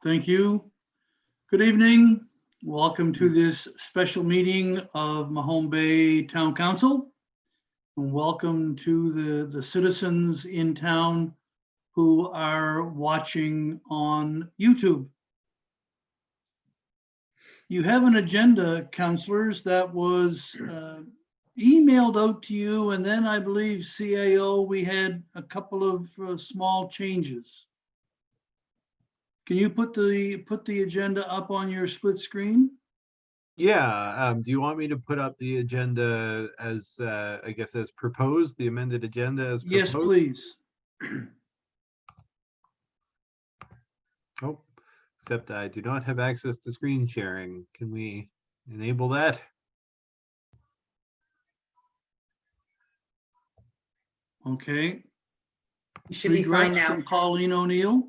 Thank you. Good evening. Welcome to this special meeting of Mahone Bay Town Council. And welcome to the citizens in town who are watching on YouTube. You have an agenda, councilors, that was emailed out to you, and then I believe CAO, we had a couple of small changes. Can you put the agenda up on your split screen? Yeah, do you want me to put up the agenda as, I guess, as proposed, the amended agenda as proposed? Yes, please. Oh, except I do not have access to screen sharing. Can we enable that? Okay. Should be fine Regrets now. from Colleen O'Neill.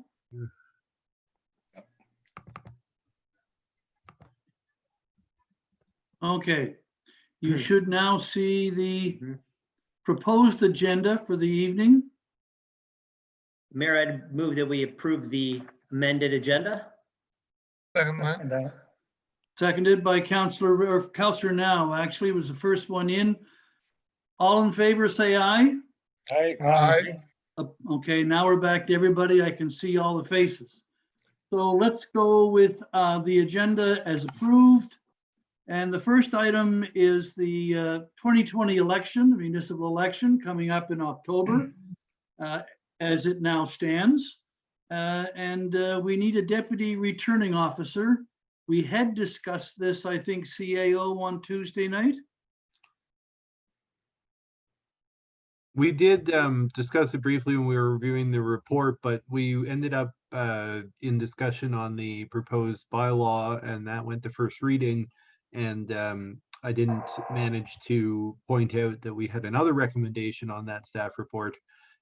Okay, you should now see the proposed agenda for the evening. Mayor, I'd move that we approve the amended agenda. Second that. Seconded by Councillor Now, actually was the first one in. All in favor, say aye. Aye. Okay, now we're back to everybody. I can see all the faces. So let's go with the agenda as approved. And the first item is the 2020 election, the municipal election coming up in October, as it now stands. We need a deputy returning officer. We had discussed this, I think, CAO on Tuesday night. We did discuss it briefly when we were reviewing the report, but we ended up in discussion on the proposed bylaw, and that went to first reading. And I didn't manage to point out that we had another recommendation on that staff report,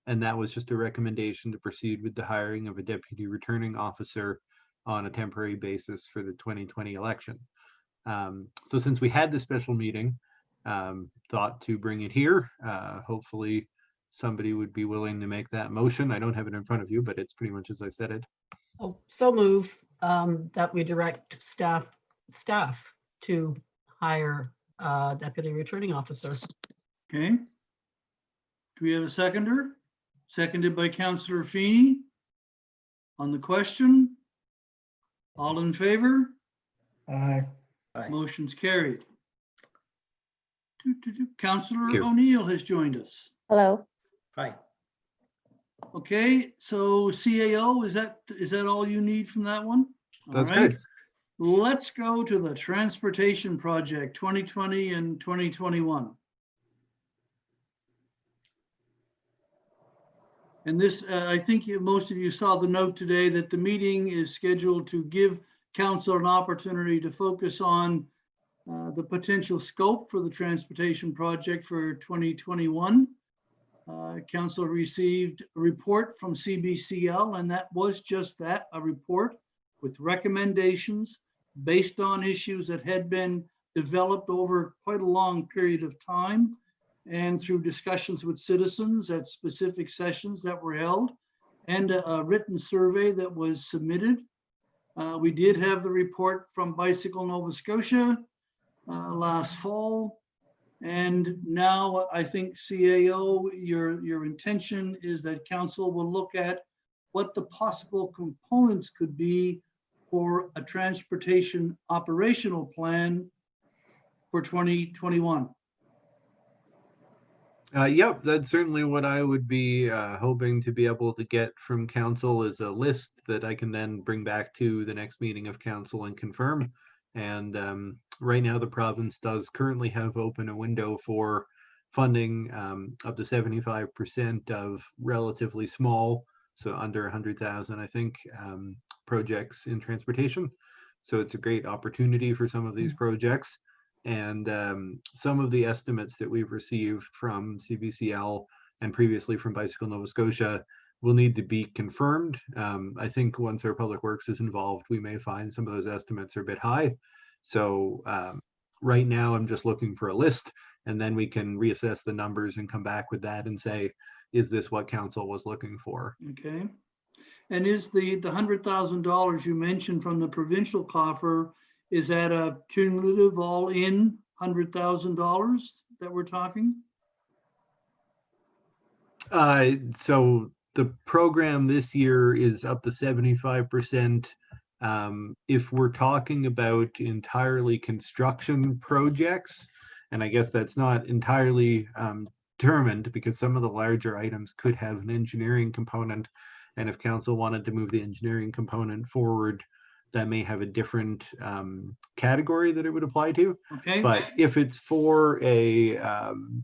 and that was just a recommendation to proceed with the hiring of a deputy returning officer on a temporary basis for the 2020 election. So since we had the special meeting, thought to bring it here. Hopefully somebody would be willing to make that motion. I don't have it in front of you, but it's pretty much as I said it. Oh, so move that we direct staff to hire a deputy returning officer. Okay. Do we have a seconder? Seconded by Councillor Feeney. On the question, all in favor? Aye. Aye. Motion's carried. Councillor Thank you. O'Neill has joined us. Hello. Hi. Okay, so CAO, is that all you need from that one? All That's right. good. Let's go to the transportation project 2020 and 2021. And this, I think most of you saw the note today that the meeting is scheduled to give council an opportunity to focus on the potential scope for the transportation project for 2021. Council received a report from CBCL, and that was just that, a report with recommendations based on issues that had been developed over quite a long period of time and through discussions with citizens at specific sessions that were held and a written survey that was submitted. We did have the report from Bicycle Nova Scotia last fall. And now I think CAO, your intention is that council will look at what the possible components could be for a transportation operational plan for 2021. Yep, that's certainly what I would be hoping to be able to get from council, is a list that I can then bring back to the next meeting of council and confirm. And right now the province does currently have open a window for funding up to 75% of relatively small, so under 100,000, I think, projects in transportation. So it's a great opportunity for some of these projects. And some of the estimates that we've received from CBCL and previously from Bicycle Nova Scotia will need to be confirmed. I think once our public works is involved, we may find some of those estimates are a bit high. So right now I'm just looking for a list, and then we can reassess the numbers and come back with that and say, is this what council was looking for? Okay. And is the $100,000 you mentioned from the provincial coffer, is that a cumulative all-in $100,000 that we're talking? So the program this year is up to 75%. If we're talking about entirely construction projects, and I guess that's not entirely determined because some of the larger items could have an engineering component. And if council wanted to move the engineering component forward, that may have a different category that it would apply to. Okay, But if it's for a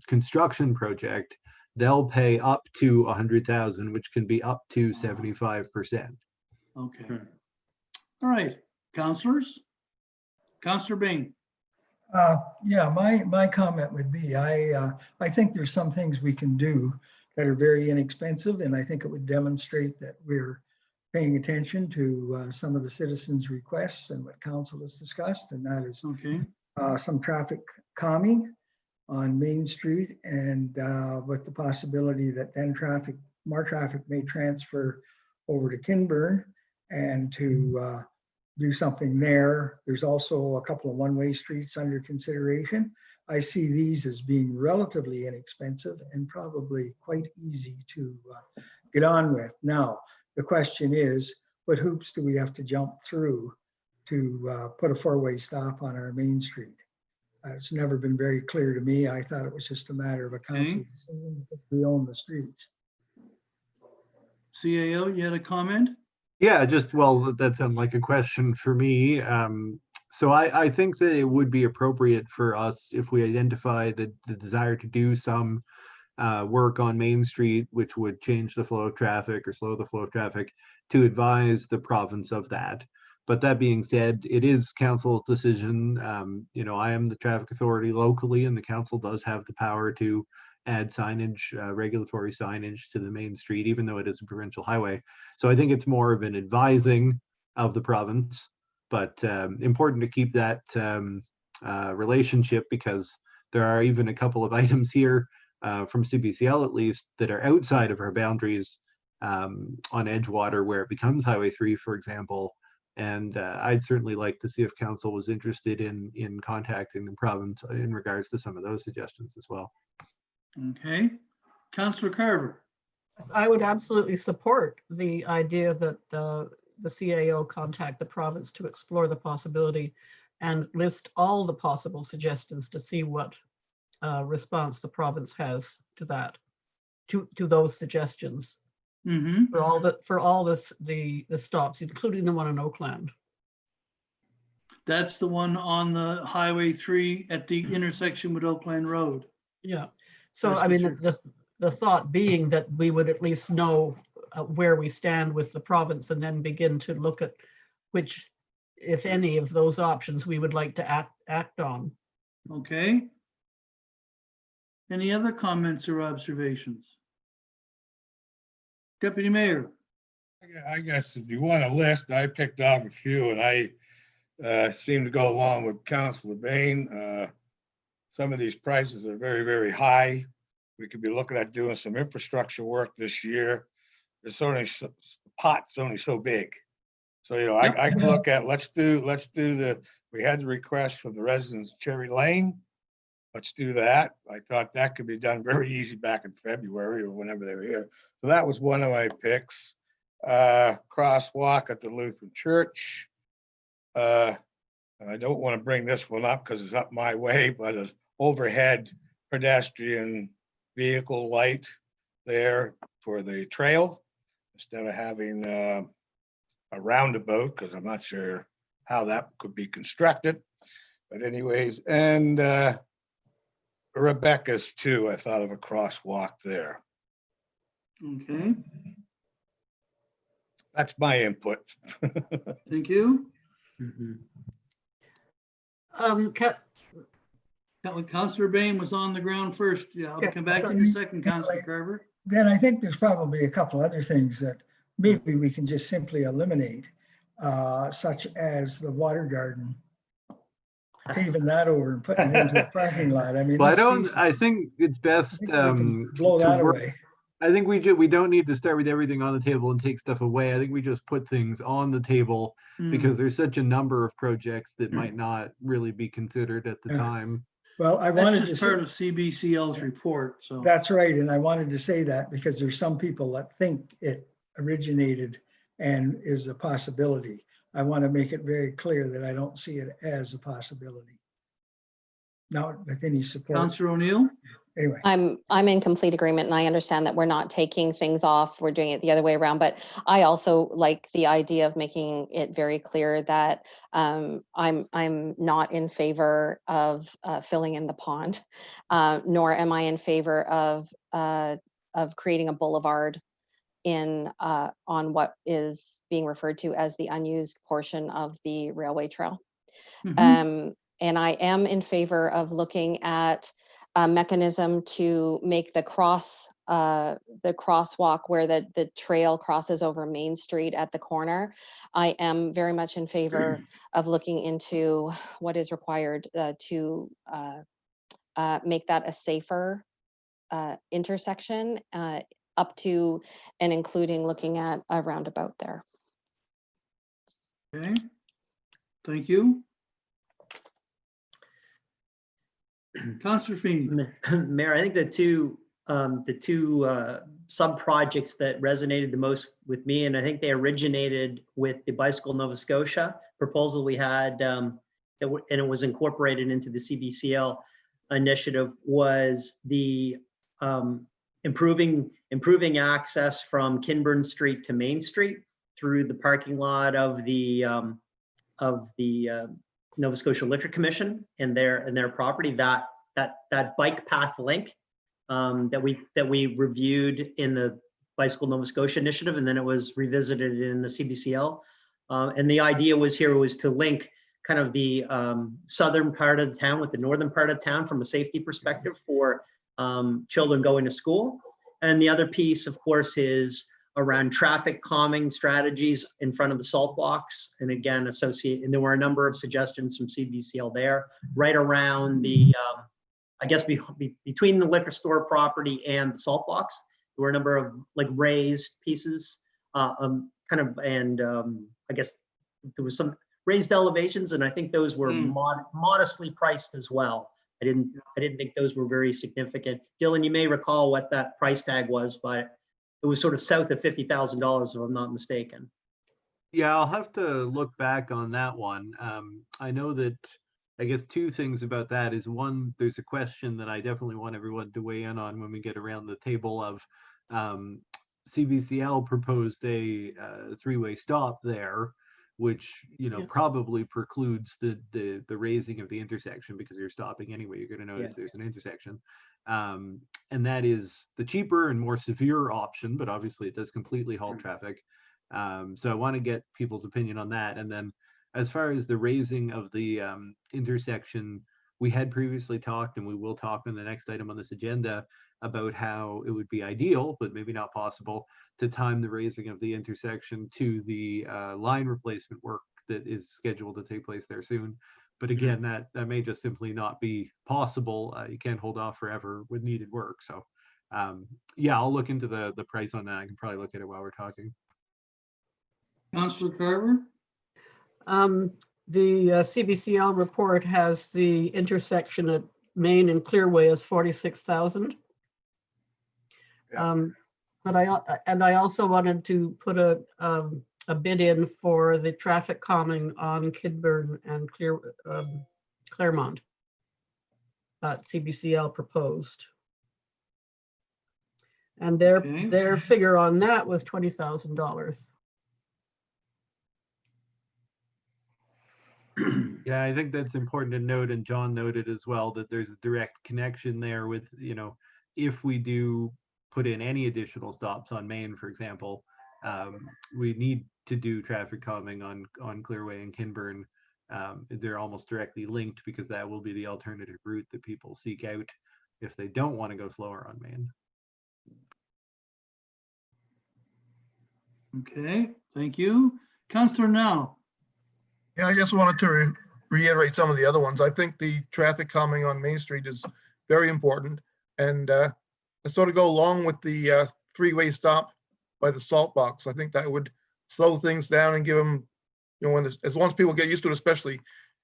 construction project, they'll pay up to 100,000, which can be up to 75%. okay. Hmm. All right, councilors? Councilor Bain? Yeah, my comment would be, I think there's some things we can do that are very inexpensive, and I think it would demonstrate that we're paying attention to some of the citizens' requests and what council has discussed, and that is Okay, some traffic calming on Main Street, and with the possibility that then more traffic may transfer over to Kinburn and to do something there. There's also a couple of one-way streets under consideration. I see these as being relatively inexpensive and probably quite easy to get on with. Now, the question is, what hoops do we have to jump through to put a four-way stop on our Main Street? It's never been very clear to me. I thought it was just a matter of a council decision because we own the streets. CAO, you had a comment? Yeah, just, well, that sounds like a question for me. So I think that it would be appropriate for us if we identify the desire to do some work on Main Street, which would change the flow of traffic or slow the flow of traffic, to advise the province of that. But that being said, it is council's decision. I am the traffic authority locally, and the council does have the power to add signage, regulatory signage to the Main Street, even though it is a provincial highway. So I think it's more of an advising of the province, but important to keep that relationship, because there are even a couple of items here from CBCL at least that are outside of our boundaries on Edgewater, where it becomes Highway 3, for example. And I'd certainly like to see if council was interested in contacting the province in regards to some of those suggestions as well. Okay, Councilor Carver? Yes, I would absolutely support the idea that the CAO contact the province to explore the possibility and list all the possible suggestions to see what response the province has to that, to those suggestions Mm-hmm. for all the stops, including the one in Oakland. That's the one on the Highway 3 at the intersection with Oakland Road. Yeah. So That's I what mean, you're- the thought being that we would at least know where we stand with the province and then begin to look at which, if any, of those options we would like to act on. Okay. Any other comments or observations? Deputy Mayor? I guess if you want a list, I picked off a few, and I seem to go along with Councilor Bain. Some of these prices are very, very high. We could be looking at doing some infrastructure work this year. It's only pot's only so big. So, I can look at, let's do we had the request from the residents of Cherry Lane. Let's do that. I thought that could be done very easy back in February or whenever they were here. So that was one of my picks. Crosswalk at the Lutheran Church. And I don't want to bring this one up because it's up my way, but an overhead pedestrian vehicle light there for the trail instead of having a roundabout, because I'm not sure how that could be constructed. But anyways, and Rebecca's too, I thought of a crosswalk there. Okay, That's my input. thank you. Mhm. Councilor Bain was on the ground first. Yeah, I'll Yeah, come back in a second, Councilor Carver. Then I think there's probably a couple other things that maybe we can just simply eliminate, such as the water garden. Paving that over and putting it into a parking lot. I mean. But let's face it, I think it's I best think we can blow to that work away. I think we don't need to start with everything on the table and take stuff away. I think we just put things on the table because there's such a number of projects that might not really be considered at the Yeah. time. Well, I That's wanted to just say, part of CBCL's report, so. that's right, and I wanted to say that because there's some people that think it originated and is a possibility. I want to make it very clear that I don't see it as a possibility. Not with any support. Councillor O'Neill? Anyway, I'm in complete agreement, and I understand that we're not taking things off, we're doing it the other way around, but I also like the idea of making it very clear that I'm not in favor of filling in the pond, nor am I in favor of creating a boulevard in on what is being referred to as the unused portion of the railway trail. And I am in favor of looking at a mechanism to make the crosswalk where the trail crosses over Main Street at the corner. I am very much in favor of looking into what is required to make that a safer intersection, up to and including looking at a roundabout there. Okay, thank you. Councillor Feeney. Mayor, I think the two sub-projects that resonated the most with me, and I think they originated with the Bicycle Nova Scotia proposal we had, and it was incorporated into the CBCL initiative, was the improving access from Kinburn Street to Main Street through the parking lot of the Nova Scotia Electric Commission and their property. That bike path link that we reviewed in the Bicycle Nova Scotia initiative, and then it was revisited in the CBCL. And the idea was to link kind of the southern part of the town with the northern part of town from a safety perspective for children going to school. And the other piece, of course, is around traffic calming strategies in front of the salt blocks. And again, and there were a number of suggestions from CBCL there, right around the, I guess between the liquor store property and the salt blocks. There were a number of like raised pieces, I guess there was some raised elevations, and I think those were modestly priced as well. I didn't think those were very significant. Dylan, you may recall what that price tag was, but it was sort of south of $50,000, if I'm not mistaken. Yeah, I'll have to look back on that one. I know that, I guess two things about that is, one, there's a question that I definitely want everyone to weigh in on when we get around the table of CBCL proposed a three-way stop there, which, you know, probably precludes the raising of the intersection, because you're stopping anyway. You're going to notice there's an intersection. And that is the cheaper and more severe option, but obviously it does completely halt traffic. So I want to get people's opinion on that. And then as far as the raising of the intersection, we had previously talked, and we will talk in the next item on this agenda, about how it would be ideal, but maybe not possible, to time the raising of the intersection to the line replacement work that is scheduled to take place there soon. But again, that may just simply not be possible. You can't hold off forever with needed work. So yeah, I'll look into the price on that. I can probably look at it while we're talking. Councillor Carver? The CBCL report has the intersection at Main and Clearway as 46,000. But I also wanted to put a bid in for the traffic calming on Kinburn and Claremont that CBCL proposed. And their figure on that was $20,000. Yeah, I think that's important to note, and John noted as well, that there's a direct connection there with, you know, if we do put in any additional stops on Main, for example, we need to do traffic calming on Clearway and Kinburn. They're almost directly linked, because that will be the alternative route that people seek out if they don't want to go slower on Main. Okay, thank you. Councillor Now? Yeah, I just wanted to reiterate some of the other ones. I think the traffic calming on Main Street is very important, and I sort of go along with the three-way stop by the salt box. I think that would slow things down and give them, as once people get used to it, especially,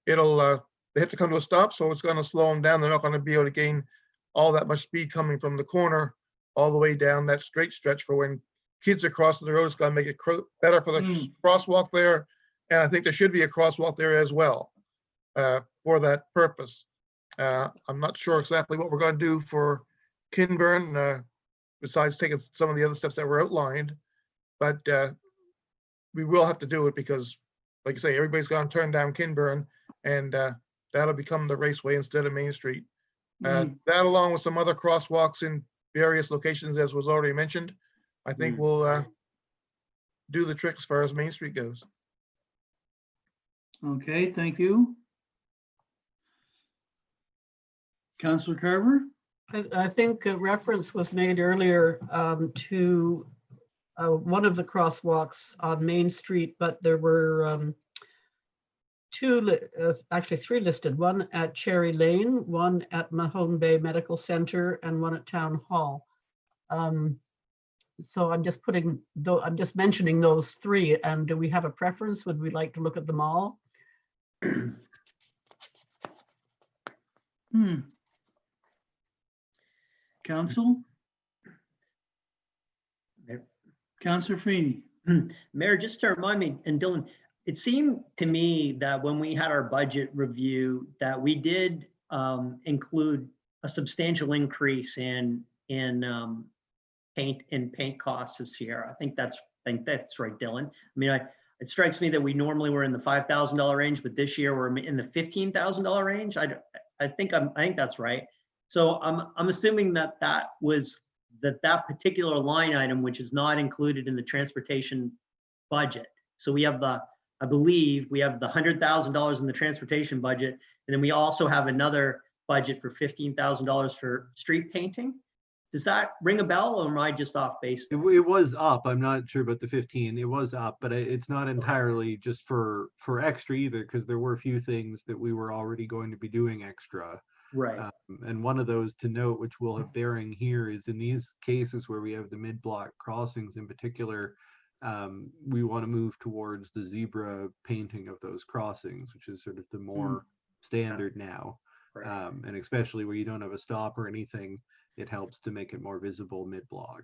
they have to come to a stop, so it's going to slow them down. They're not going to be able to gain all that much speed coming from the corner all the way down that straight stretch for when kids are crossing the road. It's going to make it better for the crosswalk there. And I think there should be a crosswalk there as well for that purpose. I'm not sure exactly what we're going to do for Kinburn, besides taking some of the other steps that were outlined, but we will have to do it because, like I say, everybody's going to turn down Kinburn, and that'll become the raceway instead of Main Street. That, along with some other crosswalks in various locations, as was already mentioned, I think will do the trick as far as Main Street goes. Okay, thank you. Councillor Carver? I think a reference was made earlier to one of the crosswalks on Main Street, but there were actually three listed, one at Cherry Lane, one at Mahone Bay Medical Center, and one at Town Hall. So I'm just mentioning those three. And do we have a preference? Would we like to look at them all? Council? Councillor Feeney? Mayor, just to remind me, and Dylan, it seemed to me that when we had our budget review, that we did include a substantial increase in paint costs this year. I think that's right, Dylan. I mean, it strikes me that we normally were in the $5,000 range, but this year we're in the $15,000 range. I think that's right. So I'm assuming that that particular line item, which is not included in the transportation budget. So we have I believe we have the $100,000 in the transportation budget, and then we also have another budget for $15,000 for street painting. Does that ring a bell, or am I just off base? It was up. I'm not sure about the 15. It was up, but it's not entirely just for extra either, because there were a few things that we were already going to be doing extra. Right. And one of those to note, which will have bearing here, is in these cases where we have the mid-block crossings in particular, we want to move towards the zebra painting of those crossings, which is sort of the more standard now. Right. And especially where you don't have a stop or anything, it helps to make it more visible mid-block.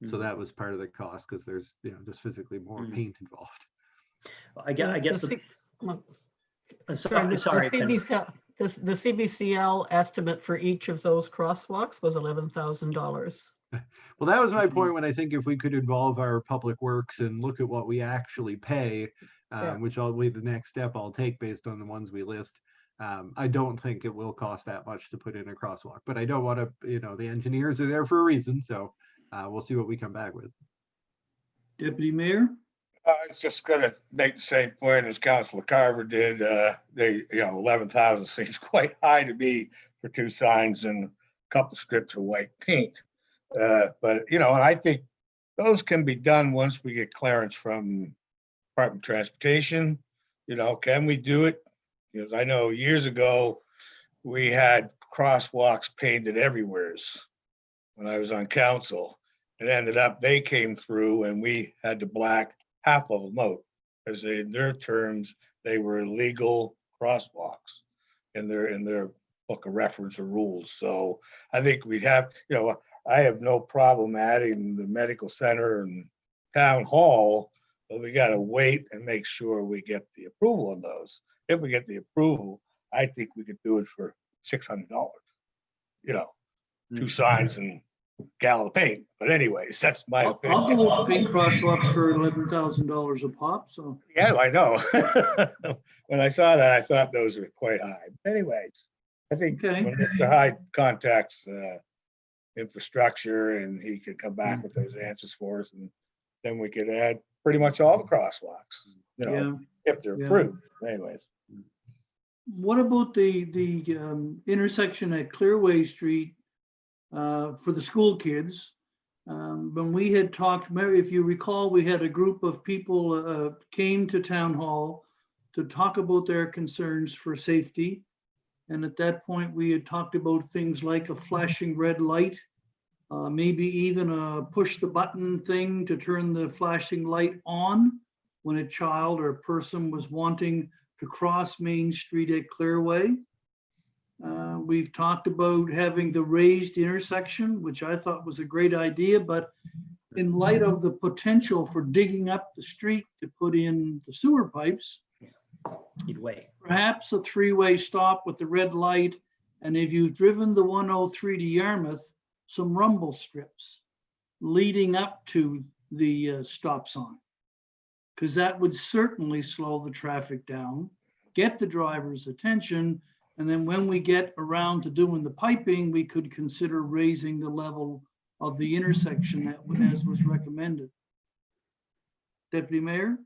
So that was part of the cost, because there's just physically more paint involved. I guess the CBCL estimate for each of those crosswalks was $11,000. Well, that was my point when I think if we could involve our public works and look at what we actually pay, which I'll be the next step I'll take based on the ones we list. I don't think it will cost that much to put in a crosswalk, but I don't want to, the engineers are there for a reason. So we'll see what we come back with. Deputy Mayor? I was just going to make the same point as Councilor Carver did. 11,000 seems quite high to me for two signs and a couple strips of white paint. But and I think those can be done once we get clearance from Department of Transportation. Can we do it? Because I know years ago we had crosswalks painted everywhere when I was on council. It ended up they came through and we had to black half of them out, because in their terms they were illegal crosswalks in their book of reference or rules. So I think we'd have, I have no problem adding the medical center and town hall, but we got to wait and make sure we get the approval on those. If we get the approval, I think we could do it for $600, two signs and gallon of paint. But anyways, that's my opinion. I'll go with pink crosswalks for $11,000 a pop. So yeah, I know. When I saw that, I thought those were quite high. But anyways, I think when Mr. Hyde contacts infrastructure and he could come back with those answers for us, and then we could add pretty much all the crosswalks, if they're approved. Anyways. What about the intersection at Clearway Street for the school kids? When we had talked, Mary, if you recall, we had a group of people came to town hall to talk about their concerns for safety. And at that point, we had talked about things like a flashing red light maybe even a push the button thing to turn the flashing light on when a child or a person was wanting to cross Main Street at Clearway. We've talked about having the raised intersection, which I thought was a great idea, but in light of the potential for digging up the street to put in the sewer pipes, You'd wait. perhaps a three-way stop with the red light. And if you've driven the 103 to Yarmouth, some rumble strips leading up to the stop sign. Because that would certainly slow the traffic down, get the driver's attention. And then when we get around to doing the piping, we could consider raising the level of the intersection as was recommended. Deputy Mayor?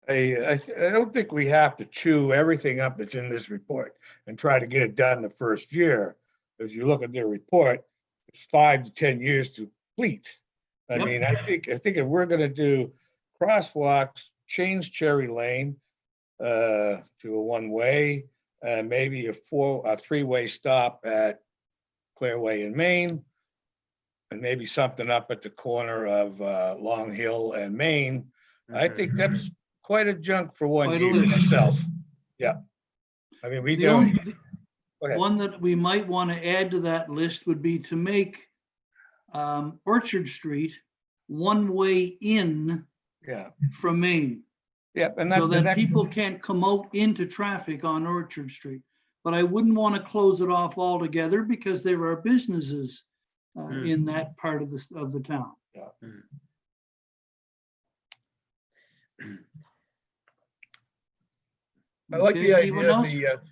I don't think we have to chew everything up that's in this report and try to get it done the first year. As you look at their report, it's 5 to 10 years to complete. I Yep. mean, I think if we're gonna do crosswalks, change Cherry Lane to a one-way, maybe a three-way stop at Clearway and Main, and maybe something up at the corner of Long Hill and Main. I think that's quite a junk for one Quite a year list. myself. Yeah. I mean, we The do. only, Go ahead. one that we might want to add to that list would be to make Orchard Street one way in Yeah, from Main, yeah, and so that that, people can't come out into traffic on Orchard Street. But I wouldn't want to close it off altogether because there are businesses in that part of the town. I like Okay, the anyone idea of else?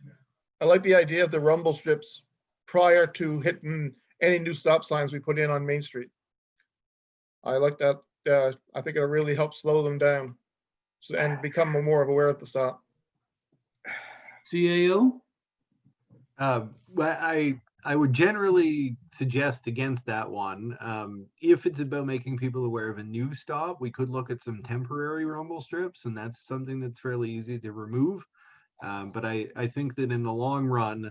I like the idea of the rumble strips prior to hitting any new stop signs we put in on Main Street. I like that. I think it'll really help slow them down and become more aware at the stop. CAO? But I would generally suggest against that one. If it's about making people aware of a new stop, we could look at some temporary rumble strips, and that's something that's fairly easy to remove. But I think that in the long run,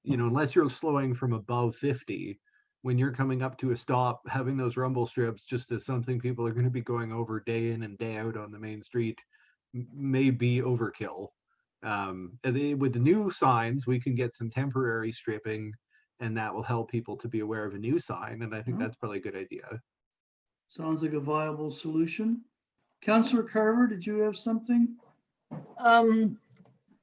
unless you're slowing from above 50, when you're coming up to a stop, having those rumble strips just as something people are going to be going over day in and day out on the main street may be overkill. With the new signs, we can get some temporary stripping, and that will help people to be aware of a new sign. And I think that's probably a good idea. Sounds like a viable solution. Councillor Carver, did you have something?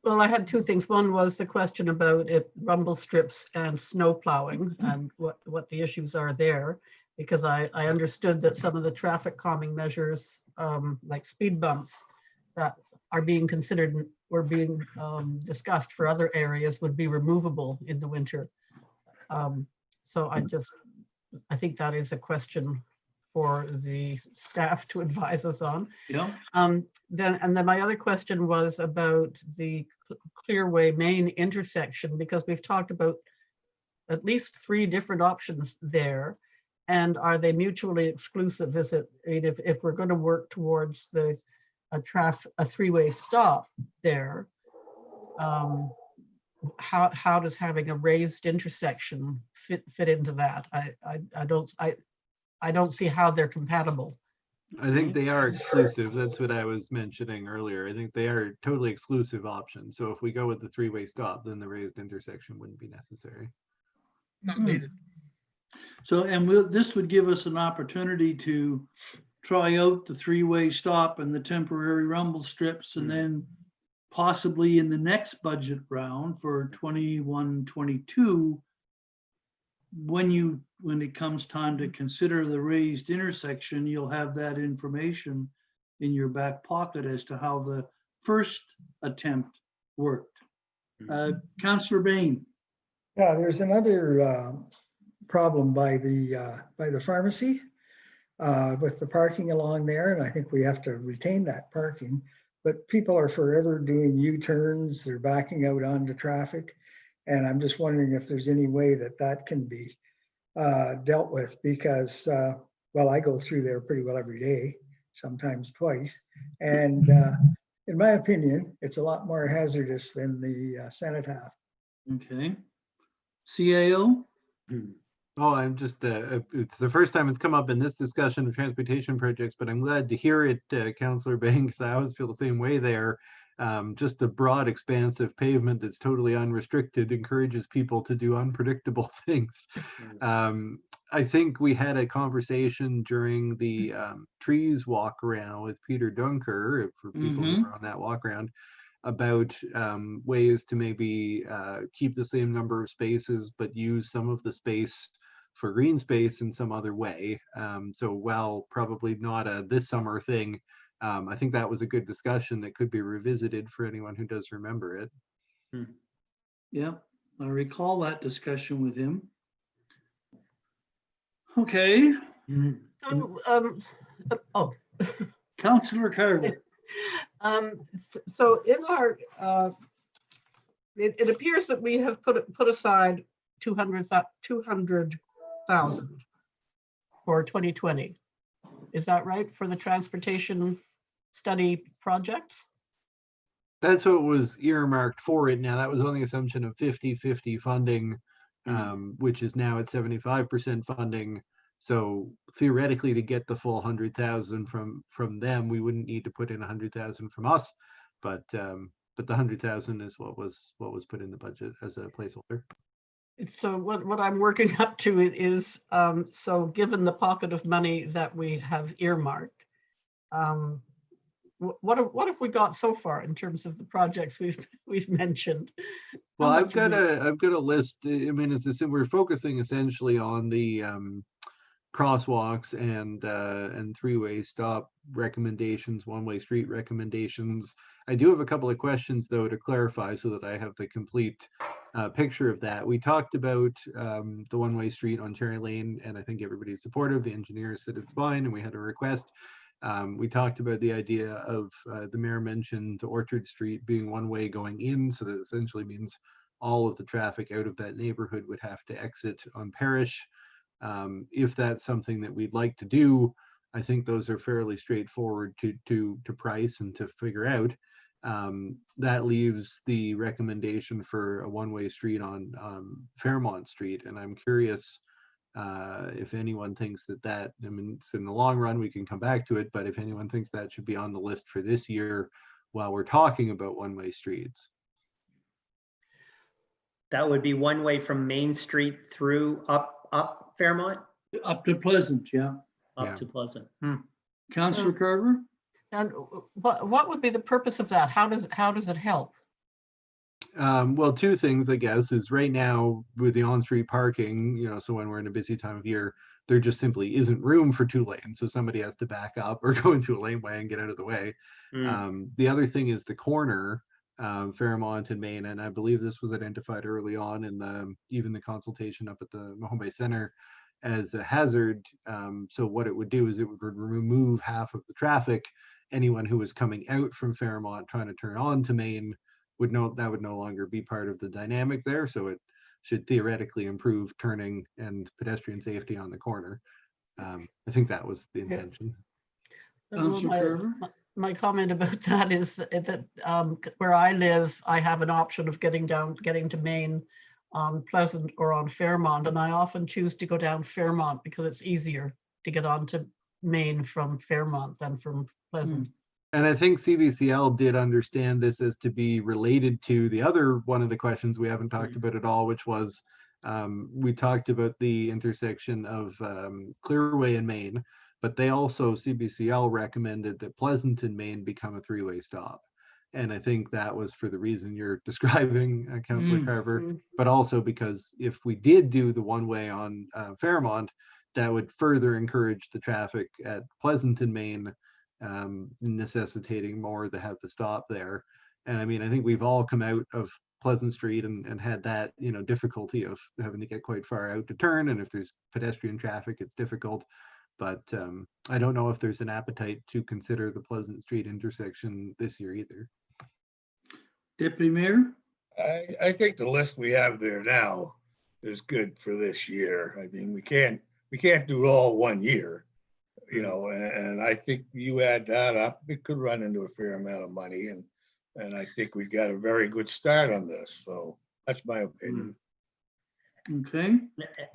Well, I had two things. One was the question about rumble strips and snow plowing and what the issues are there, because I understood that some of the traffic calming measures, like speed bumps that are being considered, were being discussed for other areas, would be removable in the winter. So I think that is a question for the staff to advise us on. Yeah. Then my other question was about the Clearway Main intersection, because we've talked about at least 3 different options there. And are they mutually exclusive? Is it, if we're going to work towards a three-way stop there, how does having a raised intersection fit into that? I don't see how they're compatible. I think they are exclusive. That's what I was mentioning earlier. I think they are totally exclusive options. So if we go with the three-way stop, then the raised intersection wouldn't be necessary. Not needed. So, and this would give us an opportunity to try out the three-way stop and the temporary rumble strips, and then possibly in the next budget round for 21-22, when it comes time to consider the raised intersection, you'll have that information in your back pocket as to how the first attempt worked. Councillor Bain. Yeah, there's another problem by the pharmacy with the parking along there, and I think we have to retain that parking. But people are forever doing U-turns, they're backing out onto traffic. And I'm just wondering if there's any way that can be dealt with, because, well, I go through there pretty well every day, sometimes twice. And in my opinion, it's a lot more hazardous than the Senate half. Okay. CAO? Oh, I'm just, it's the first time it's come up in this discussion of transportation projects, but I'm glad to hear it, Councillor Banks. I always feel the same way there. Just the broad expanse of pavement that's totally unrestricted encourages people to do unpredictable things. I think we had a conversation during the trees walk around with Peter Dunker, for people who were on that walk around, about ways to maybe keep the same number of spaces, but use some of the space for green space in some other way. So while probably not a this summer thing, I think that was a good discussion that could be revisited for anyone who does remember it. Yeah, I recall that discussion with him. Okay, Oh, Councillor Carver. so in our, it appears that we have put aside 200,000 for 2020. Is that right, for the transportation study projects? That's what was earmarked for it. Now, that was on the assumption of 50-50 funding, which is now at 75% funding. So theoretically, to get the full 100,000 from them, we wouldn't need to put in 100,000 from us. But the 100,000 is what was put in the budget as a placeholder. So what I'm working up to is, so given the pocket of money that we have earmarked, what have we got so far in terms of the projects we've mentioned? Well, How I've much got have we- a list. I mean, we're focusing essentially on the crosswalks and three-way stop recommendations, one-way street recommendations. I do have a couple of questions though to clarify so that I have the complete picture of that. We talked about the one-way street on Cherry Lane, and I think everybody's supportive. The engineer said it's fine, and we had a request. We talked about the idea of the mayor mentioned Orchard Street being one way going in, so that essentially means all of the traffic out of that neighborhood would have to exit on Parish. If that's something that we'd like to do, I think those are fairly straightforward to price and to figure out. That leaves the recommendation for a one-way street on Fairmont Street, and I'm curious if anyone thinks I mean, so in the long run, we can come back to it, but if anyone thinks that should be on the list for this year while we're talking about one-way streets. That would be one way from Main Street through up Fairmont, Up to Pleasant, yeah. up Yeah. to Pleasant. Councillor Carver? And what would be the purpose of that? How does it help? Well, two things, I guess, is right now with the on-street parking, so when we're in a busy time of year, there just simply isn't room for two lanes. So somebody has to back up or go into a laneway and get out of the way. The other thing is the corner, Fairmont and Main, and I believe this was identified early on in even the consultation up at the Mahone Bay Center as a hazard. So what it would do is it would remove half of the traffic. Anyone who was coming out from Fairmont trying to turn on to Main would no longer be part of the dynamic there. So it should theoretically improve turning and pedestrian safety on the corner. I think that was the intention. Councillor Carver? My comment about that is that where I live, I have an option of getting to Main on Pleasant or on Fairmont, and I often choose to go down Fairmont because it's easier to get onto Main from Fairmont than from Pleasant. And I think CBCL did understand this as to be related to the other one of the questions we haven't talked about at all, which was we talked about the intersection of Clearway and Main, but they also, CBCL recommended that Pleasant and Main become a three-way stop. And I think that was for the reason you're describing, Councillor Carver, but also because if we did do the one-way on Fairmont, that would further encourage the traffic at Pleasant and Main, necessitating more to have the stop there. And I mean, I think we've all come out of Pleasant Street and had that, difficulty of having to get quite far out to turn. And if there's pedestrian traffic, it's difficult. But I don't know if there's an appetite to consider the Pleasant Street intersection this year either. Deputy Mayor? I think the list we have there now is good for this year. I mean, we can't do it all one year. And I think you add that up, we could run into a fair amount of money, and I think we got a very good start on this. So that's my opinion. Okay,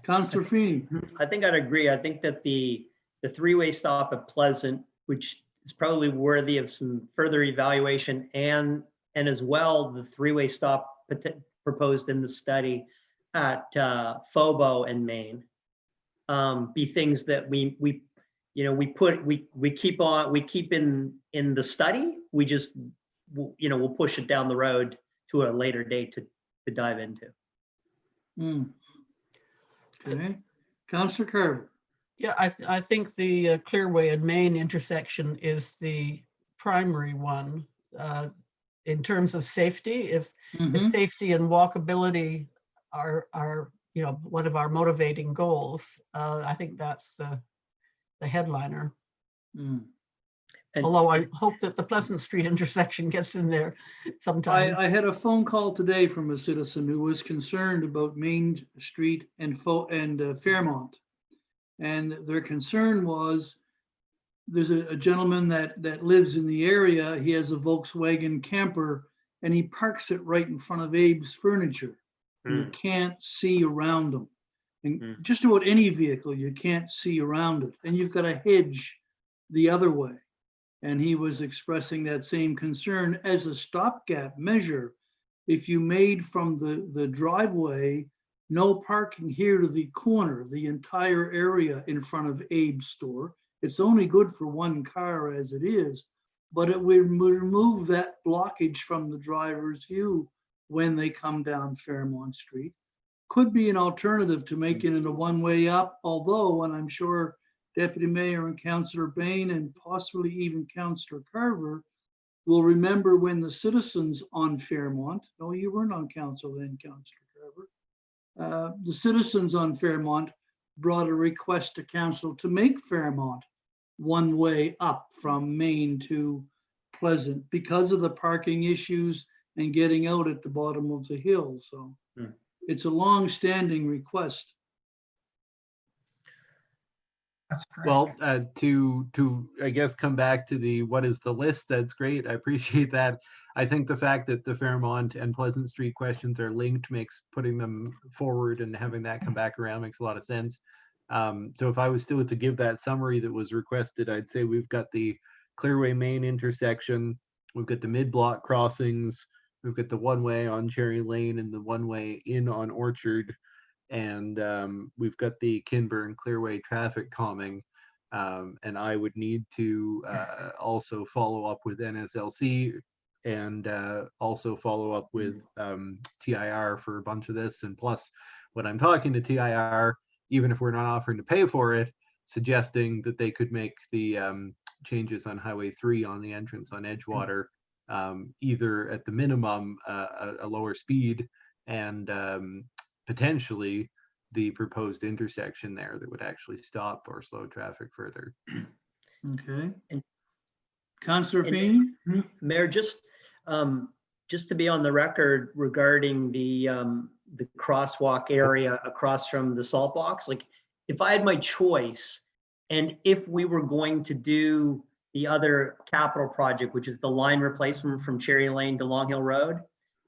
Counselor Feeney. I think I'd agree. I think that the three-way stop at Pleasant, which is probably worthy of some further evaluation, and as well, the three-way stop proposed in the study at Fobo and Maine, be things that we keep in the study. We just, we'll push it down the road to a later date to dive into. Okay, Counselor Carver. Yeah, I think the Clearway and Main intersection is the primary one in terms of safety. If safety and walkability are one of our motivating goals, I think that's the headliner. Although I hope that the Pleasant Street intersection gets in there sometime. I had a phone call today from a citizen who was concerned about Main Street and Fairmont. And their concern was, there's a gentleman that lives in the area. He has a Volkswagen camper and he parks it right in front of Abe's Furniture. You can't see around him. And just about any vehicle, you can't see around it. And you've got a hedge the other way. And he was expressing that same concern as a stopgap measure. If you made from the driveway, no parking here to the corner, the entire area in front of Abe's store, it's only good for one car as it is, but it would remove that blockage from the driver's view when they come down Fairmont Street. Could be an alternative to making it a one-way up, although, and I'm sure Deputy Mayor and Councillor Bain and possibly even Councillor Carver will remember when the citizens on Fairmont, no, you weren't on council then, Councillor Carver, the citizens on Fairmont brought a request to council to make Fairmont one way up from Main to Pleasant because of the parking issues and getting out at the bottom of the hill. So it's a long-standing request. That's correct. Well, to I guess come back to the what is the list, that's great. I appreciate that. I think the fact that the Fairmont and Pleasant Street questions are linked makes putting them forward and having that come back around makes a lot of sense. So if I was still to give that summary that was requested, I'd say we've got the Clearway Main intersection, we've got the mid-block crossings, we've got the one-way on Cherry Lane and the one-way in on Orchard, and we've got the Kinburn Clearway traffic calming. And I would need to also follow up with NSLC and also follow up with TIR for a bunch of this. And plus, when I'm talking to TIR, even if we're not offering to pay for it, suggesting that they could make the changes on Highway 3 on the entrance on Edgewater, either at the minimum a lower speed and potentially the proposed intersection there that would actually stop or slow traffic further. Okay. And- Councillor and- Feeney? Mayor, just to be on the record regarding the crosswalk area across from the salt box, like if I had my choice, and if we were going to do the other capital project, which is the line replacement from Cherry Lane to Long Hill Road,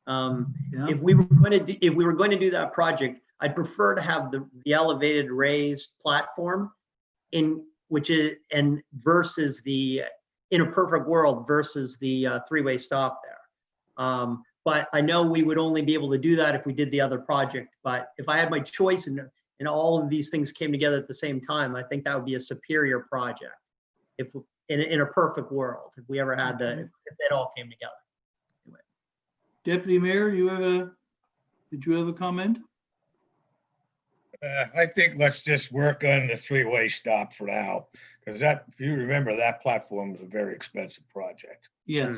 Yeah. if we were going to do that project, I'd prefer to have the elevated raised platform versus the, in a perfect world, versus the three-way stop there. But I know we would only be able to do that if we did the other project. But if I had my choice and all of these things came together at the same time, I think that would be a superior project. If in a perfect world, if we ever had if it all came together. Deputy Mayor, did you have a comment? I think let's just work on the three-way stop for now, because if you remember, that platform was a very expensive project. Yes.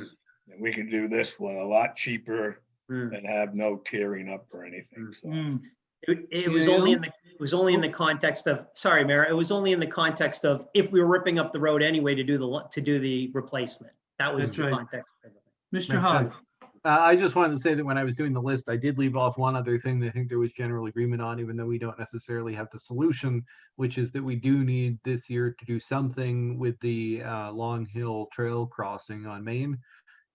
And we can do this one a lot cheaper and have no tearing up or anything. So It was only in the context of, sorry, Mayor, it was only in the context of if we were ripping up the road anyway to do the replacement. That was That's the right. context. of it. Mr. Makes Hogg? sense. I just wanted to say that when I was doing the list, I did leave off one other thing that I think there was general agreement on, even though we don't necessarily have the solution, which is that we do need this year to do something with the Long Hill Trail crossing on Main.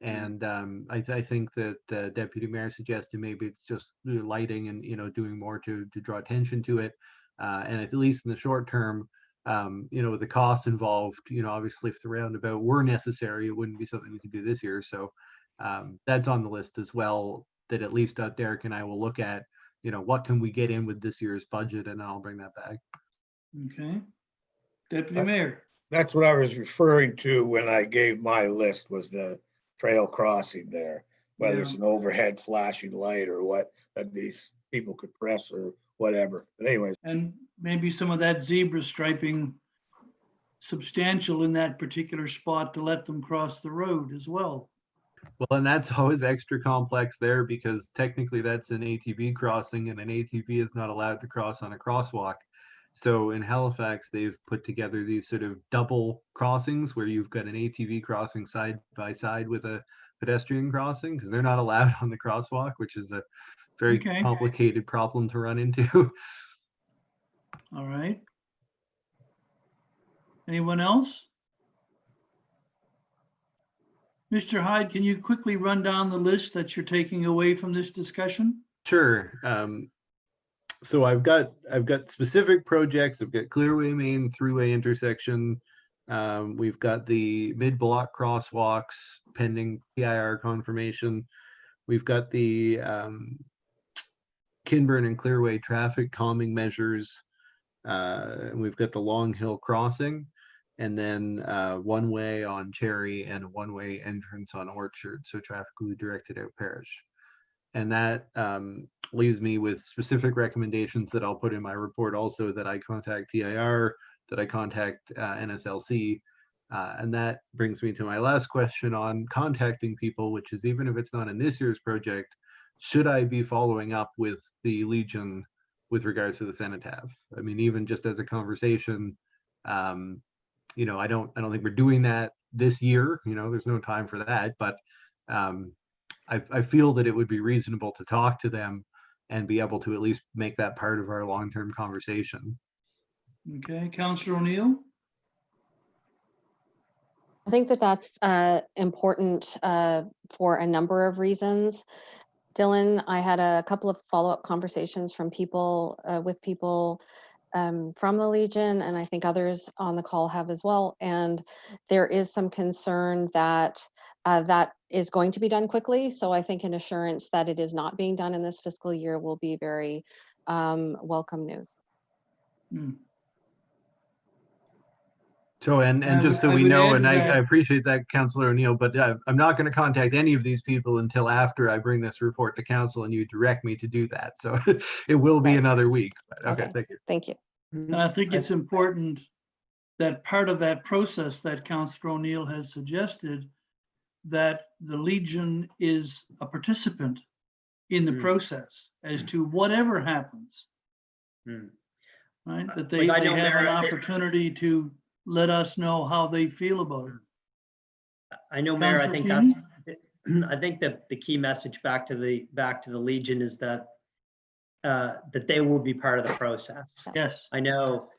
And I think that Deputy Mayor suggested maybe it's just lighting and, doing more to draw attention to it. And at least in the short term, the costs involved, obviously if the roundabout were necessary, it wouldn't be something we could do this year. So that's on the list as well, that at least Derek and I will look at, what can we get in with this year's budget, and I'll bring that back. Okay. Deputy Mayor. That's what I was referring to when I gave my list, was the trail crossing there. Whether it's an overhead flashing light or what that these people could press or whatever. But anyways, And maybe some of that zebra striping substantial in that particular spot to let them cross the road as well. Well, and that's always extra complex there, because technically that's an ATV crossing, and an ATV is not allowed to cross on a crosswalk. So in Halifax, they've put together these sort of double crossings where you've got an ATV crossing side by side with a pedestrian crossing, because they're not allowed on the crosswalk, which is a very Okay. complicated problem to run into. All right. Anyone else? Mr. Hyde, can you quickly run down the list that you're taking away from this discussion? Sure. So I've got specific projects. I've got Clearway Main Thruway intersection. We've got the mid-block crosswalks pending PIR confirmation. We've got the Kinburn and Clearway traffic calming measures. And we've got the Long Hill crossing, and then one way on Cherry and a one-way entrance on Orchard. So traffic will be directed out Parish. And that leaves me with specific recommendations that I'll put in my report also, that I contact TIR, that I contact NSLC. And that brings me to my last question on contacting people, which is, even if it's not in this year's project, should I be following up with the Legion with regards to the cenotaph? I mean, even just as a conversation, I don't think we're doing that this year. There's no time for that, but I feel that it would be reasonable to talk to them and be able to at least make that part of our long-term conversation. Okay, Councillor O'Neill? I think that that's important for a number of reasons. Dylan, I had a couple of follow-up conversations from people with people from the Legion, and I think others on the call have as well. And there is some concern that that is going to be done quickly. So I think an assurance that it is not being done in this fiscal year will be very welcome news. So, and I just so would- I we would know, add and to I that- appreciate that, Councillor O'Neill, but I'm not going to contact any of these people until after I bring this report to council and you direct me to do that. So it will be Right. another week. But okay, Okay. thank you. Thank you. And I think it's important that part of that process that Councillor O'Neill has suggested, that the Legion is a participant in the process as to whatever happens. Right, that they Like, I know, have Mayor, an I think- opportunity to let us know how they feel about it. I know, Mayor, I Councillor think I think that the key message back to the Legion is that that they will be part of the process. Yes, I know,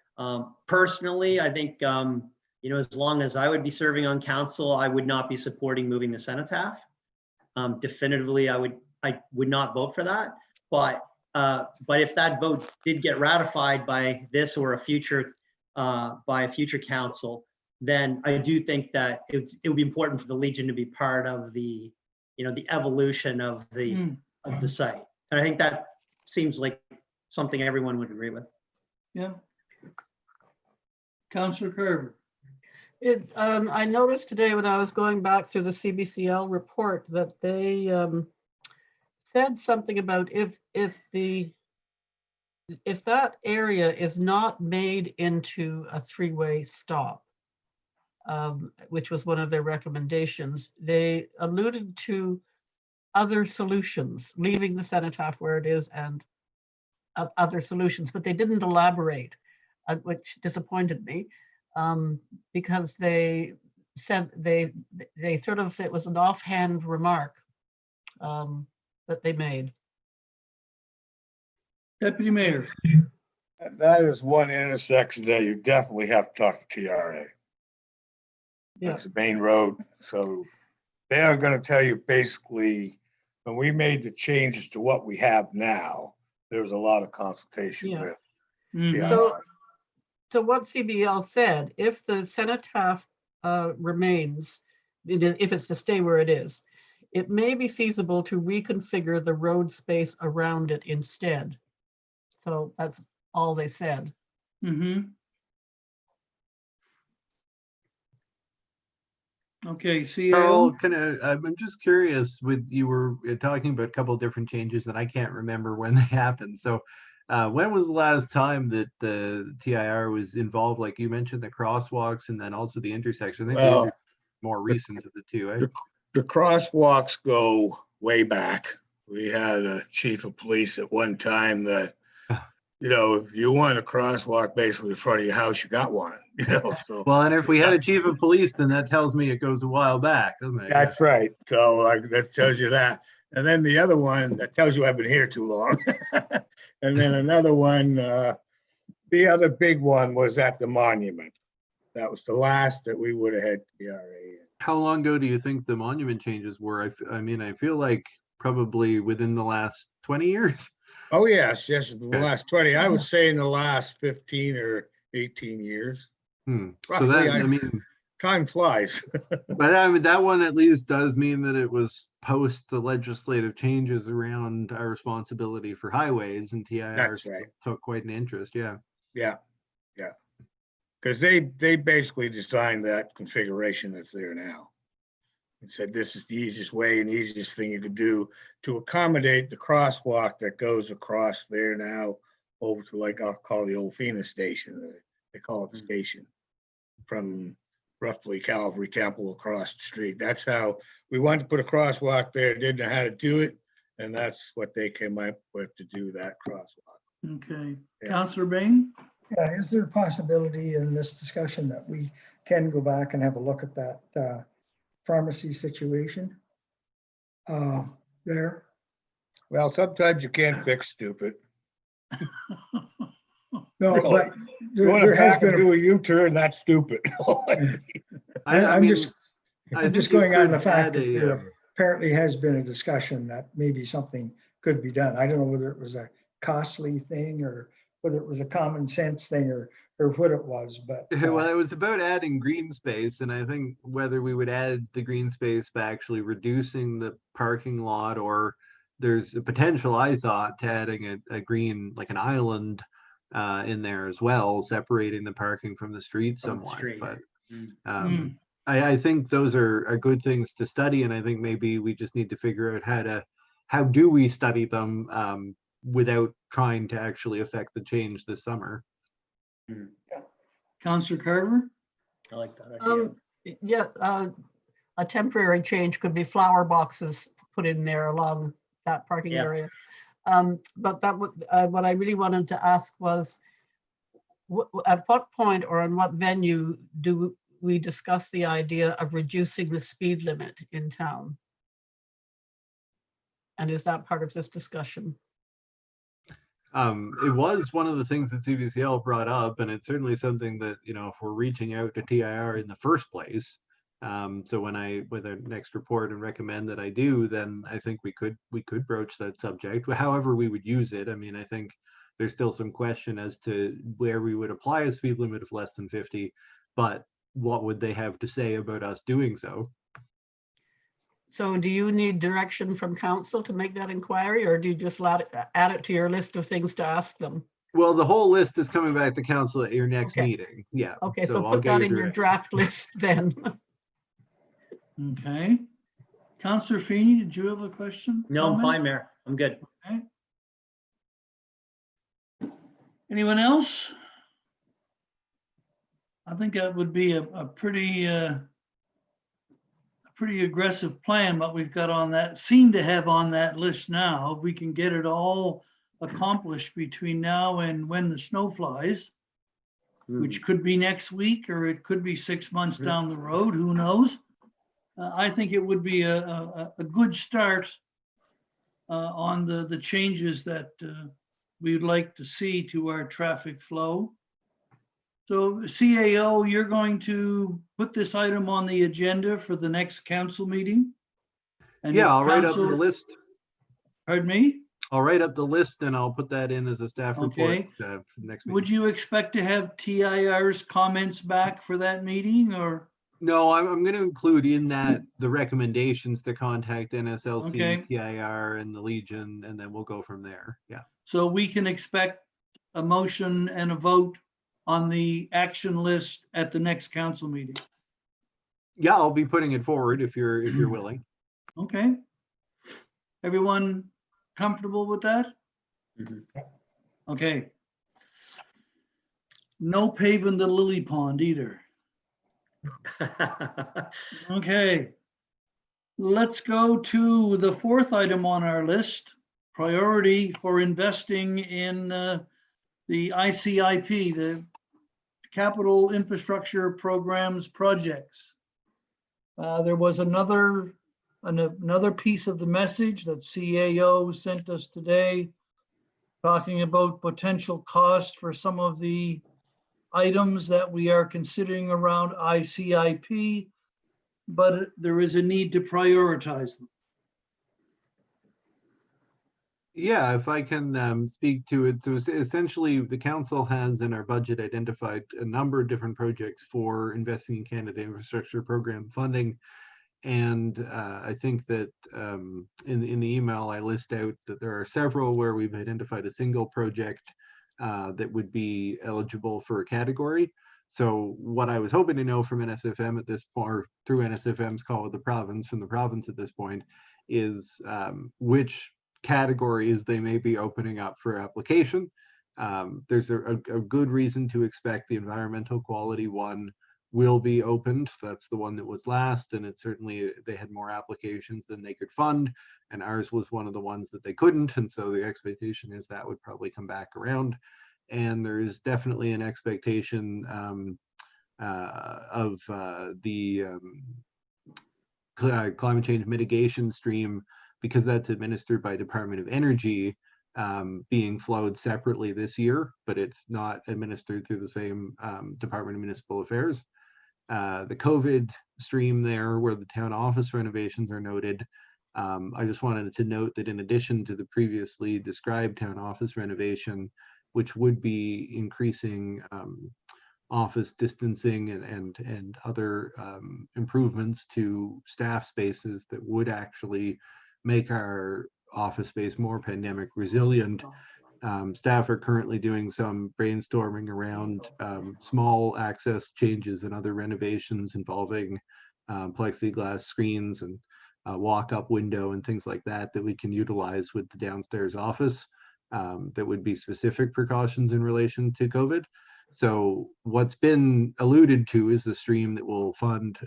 personally, I think, as long as I would be serving on council, I would not be supporting moving the cenotaph. Definitively, I would not vote for that. But if that vote did get ratified by this or a future council, then I do think that it would be important for the Legion to be part of the evolution of the site. And I think that seems like something everyone would agree with. yeah. Councillor Carver. I noticed today when I was going back through the CBCL report that they said something about if that area is not made into a three-way stop, which was one of their recommendations, they alluded to other solutions, leaving the cenotaph where it is and other solutions, but they didn't elaborate, which disappointed me, because they said they sort of, it was an offhand remark that they made. Deputy Mayor. that is one intersection that you definitely have to talk to TRA. Yeah. That's the main road, so they are gonna tell you basically, when we made the changes to what we have now, there was a lot of consultation Yeah. with. Mhm. So what CBL said, if the cenotaph remains, if it's to stay where it is, it may be feasible to reconfigure the road space around it instead. So that's all they said. Mhm. Okay, Carl, CAO? I'm just curious, you were talking about a couple of different changes and I can't remember when they happened. So when was the last time that the TIR was involved? Like you mentioned the crosswalks and then also the intersection. I think those Well, are more recent of the two, eh? the crosswalks go way back. We had a chief of police at one time that, if you want a crosswalk basically in front of your house, you got one, so. Well, and if we had a chief of police, then that tells me it goes a while back, doesn't it? That's right. So like, that tells you that. And then the other one, that tells you I've been here too long. And then another one, the other big one was at the monument. That was the last that we would have had TRA in. How long ago do you think the monument changes were? I mean, I feel like probably within the last 20 years. Oh, yes, the last 20, I would say in the last 15 or 18 years. So Roughly, that, I mean, time flies. but I mean, that one at least does mean that it was post the legislative changes around our responsibility for highways, and TIR That's right. took quite an interest. Yeah. Yeah. Because they basically designed that configuration that's there now. And said, this is the easiest way and easiest thing you could do to accommodate the crosswalk that goes across there now over to, like, I'll call the old Phoenix station. They call it the station, from roughly Calvary Temple across the street. That's how we wanted to put a crosswalk there, didn't know how to do it. And that's what they came up with to do that crosswalk. Okay, Yeah. Councillor Bain? Yeah, is there a possibility in this discussion that we can go back and have a look at that pharmacy situation there? Well, sometimes you can't fix stupid. No, No, but You want there to has back and been, do a U-turn, that's stupid. I'm mean, just I I'm just think you going on the could fact add that there apparently has been a discussion that maybe something could be done. I don't know whether it was a costly thing or whether it was a common sense thing or what it was, but well, it was about adding green space, and I think whether we would add the green space by actually reducing the parking lot, or there's a potential, I thought, to adding a green, like an island in there as well, separating the parking from the street From the somewhat. street. But Mm. I think those are good things to study, and I think maybe we just need to figure out how do we study them without trying to actually affect the change this summer. Councillor Carver? I like that idea. Yeah, a temporary change could be flower boxes put in there along that parking Yeah. area. But that would, what I really wanted to ask was, at what point or in what venue do we discuss the idea of reducing the speed limit in town? And is that part of this discussion? It was one of the things that CBCL brought up, and it's certainly something that, if we're reaching out to TIR in the first place. So with our next report and recommend that I do, then I think we could broach that subject. However we would use it. I mean, I think there's still some question as to where we would apply a speed limit of less than 50, but what would they have to say about us doing so? So do you need direction from council to make that inquiry, or do you just add it to your list of things to ask them? Well, the whole list is coming back to council at your next Okay. meeting. Yeah. Okay, so I'll put get that you in your direction. draft list then. Okay. Councillor Feeney, did you have a question? No, I'm Comment? fine, Mayor. I'm good. Okay. Anyone else? I think that would be a pretty aggressive plan, what we've got on that, seem to have on that list now. If we can get it all accomplished between now and when the snow flies, which could be next week, or it could be 6 months down the road, who knows? I think it would be a good start on the changes that we would like to see to our traffic flow. So CAO, you're going to put this item on the agenda for the next council meeting? And Yeah, if I'll write up the council- list. Pardon me? I'll write up the list and I'll put that in as a staff report Okay. for next Would meeting. you expect to have TIR's comments back for that meeting or? No, I'm going to include in that the recommendations to contact NSLC, Okay. TIR, and the Legion, and then we'll go from there. Yeah. So we can expect a motion and a vote on the action list at the next council meeting. Yeah, I'll be putting it forward if you're willing. Okay. Everyone comfortable with that? Mhm. Okay. No paving the lily pond either. Okay. Let's go to the fourth item on our list, priority for investing in the ICIP, the Capital Infrastructure Programs projects. There was another piece of the message that CAO sent us today, talking about potential cost for some of the items that we are considering around ICIP, but there is a need to prioritize them. Yeah, if I can speak to it. So essentially, the council has in our budget identified a number of different projects for investing in Canada Infrastructure Program funding. And I think that in the email, I list out that there are several where we've identified a single project that would be eligible for a category. So what I was hoping to know from NSFM at this point, or through NSFM's call with the province, from the province at this point, is which categories they may be opening up for application. There's a good reason to expect the environmental quality one will be opened. That's the one that was last, and it certainly, they had more applications than they could fund, and ours was one of the ones that they couldn't, and so the expectation is that would probably come back around. And there is definitely an expectation of the climate change mitigation stream, because that's administered by Department of Energy, being flowed separately this year, but it's not administered through the same Department of Municipal Affairs. The COVID stream there, where the town office renovations are noted, I just wanted to note that in addition to the previously described town office renovation, which would be increasing office distancing and other improvements to staff spaces that would actually make our office space more pandemic resilient. Staff are currently doing some brainstorming around small access changes and other renovations involving plexiglass screens and walk-up window and things like that that we can utilize with the downstairs office that would be specific precautions in relation to COVID. So what's been alluded to is the stream that will fund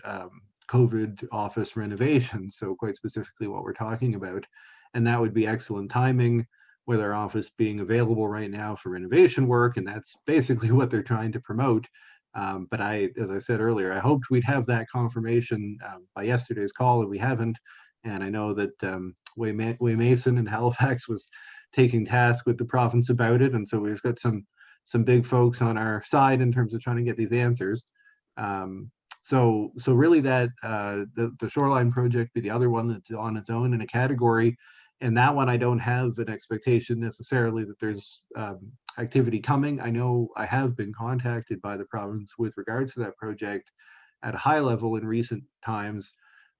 COVID office renovations. So quite specifically what we're talking about. And that would be excellent timing with our office being available right now for renovation work. And that's basically what they're trying to promote. But as I said earlier, I hoped we'd have that confirmation by yesterday's call, and we haven't. And I know that Way Mason in Halifax was taking task with the province about it. And so we've got some big folks on our side in terms of trying to get these answers. So really that the shoreline project be the other one that's on its own in a category. And that one, I don't have an expectation necessarily that there's activity coming. I know I have been contacted by the province with regards to that project at a high level in recent times.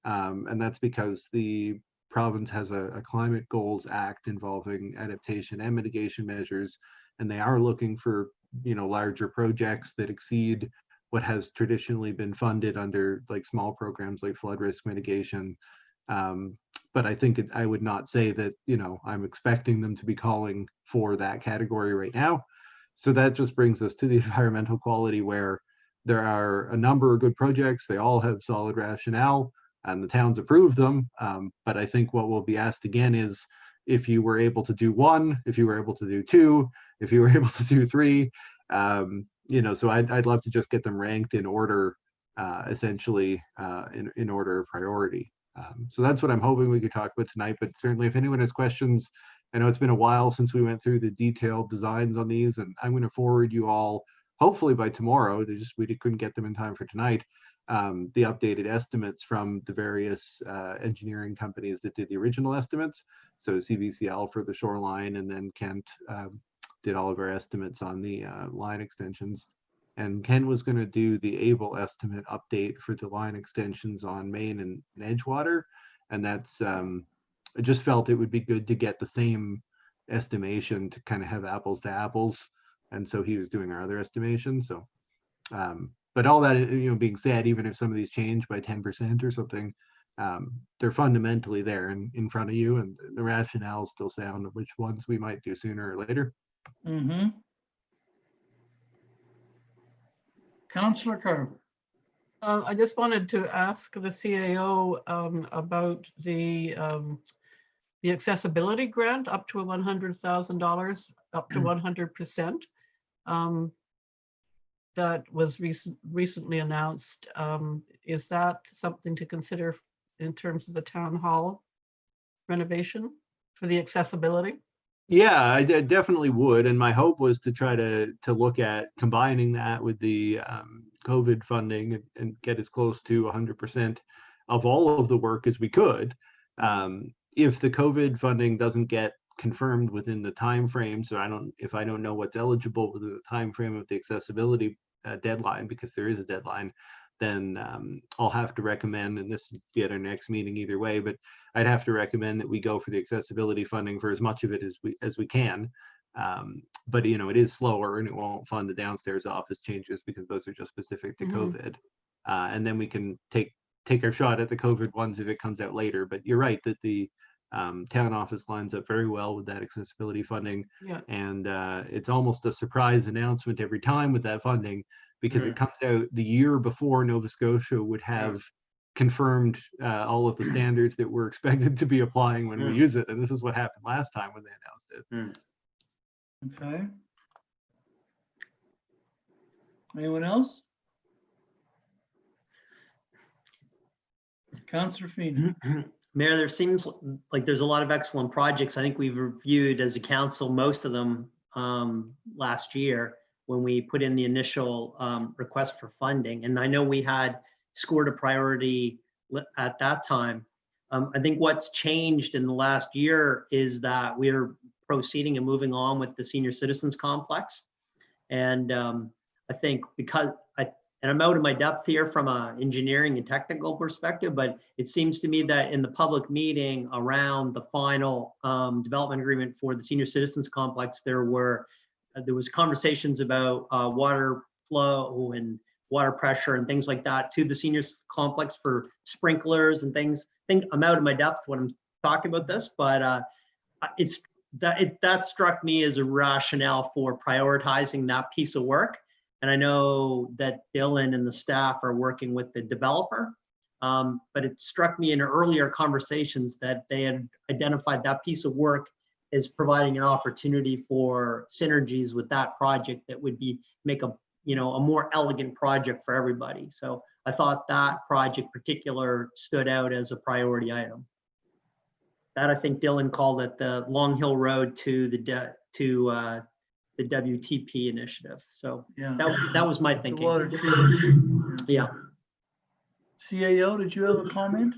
And that's because the province has a Climate Goals Act involving adaptation and mitigation measures, and they are looking for, larger projects that exceed what has traditionally been funded under like small programs like flood risk mitigation. But I think I would not say that, I'm expecting them to be calling for that category right now. So that just brings us to the environmental quality, where there are a number of good projects. They all have solid rationale and the towns approve them. But I think what will be asked again is if you were able to do one, if you were able to do two, if you were able to do three, so I'd love to just get them ranked in order, essentially in order of priority. So that's what I'm hoping we could talk about tonight. But certainly if anyone has questions, I know it's been a while since we went through the detailed designs on these, and I'm going to forward you all, hopefully by tomorrow, we couldn't get them in time for tonight, the updated estimates from the various engineering companies that did the original estimates. So CVCL for the shoreline, and then Kent did all of our estimates on the line extensions. And Ken was going to do the able estimate update for the line extensions on Main and Edgewater. And that's, I just felt it would be good to get the same estimation to kind of have apples to apples. And so he was doing our other estimation. So, but all that, being said, even if some of these change by 10% or something, they're fundamentally there in front of you, and the rationale is still sound of which ones we might do sooner or later. Mm-hmm. Councillor Carver. I just wanted to ask the CAO about the accessibility grant up to $100,000, up to 100%. That was recently announced. Is that something to consider in terms of the town hall renovation for the accessibility? Yeah, I definitely would. And my hope was to try to look at combining that with the COVID funding and get as close to 100% of all of the work as we could. If the COVID funding doesn't get confirmed within the time frame, so if I don't know what's eligible within the time frame of the accessibility deadline, because there is a deadline, then I'll have to recommend, and this will be at our next meeting either way, but I'd have to recommend that we go for the accessibility funding for as much of it as we can. But it is slower, and it won't fund the downstairs office changes because those are just specific to COVID. And then we can take our shot at the COVID ones if it comes out later. But you're right that the town office lines up very well with that accessibility funding. Yeah. And it's almost a surprise announcement every time with that funding, because it comes out the year before Nova Scotia would have confirmed all of the standards that we're expected to be applying when we use it. And this is what happened last time when they announced it. Okay. Anyone else? Councillor Feeney. Mayor, there seems like there's a lot of excellent projects. I think we've reviewed as a council most of them last year when we put in the initial request for funding. And I know we had scored a priority at that time. I think what's changed in the last year is that we're proceeding and moving on with the senior citizens complex. And I think and I'm out of my depth here from an engineering and technical perspective, but it seems to me that in the public meeting around the final development agreement for the senior citizens complex, there was conversations about water flow and water pressure and things like that to the seniors complex for sprinklers and things. I think I'm out of my depth when I'm talking about this, but that struck me as a rationale for prioritizing that piece of work. And I know that Dylan and the staff are working with the developer, but it struck me in earlier conversations that they had identified that piece of work as providing an opportunity for synergies with that project that would make a more elegant project for everybody. So I thought that project particular stood out as a priority item. That I think Dylan called it the Long Hill Road to the WTP initiative. So Yeah. that was my The thinking. water change. Yeah. CAO, did you have a comment?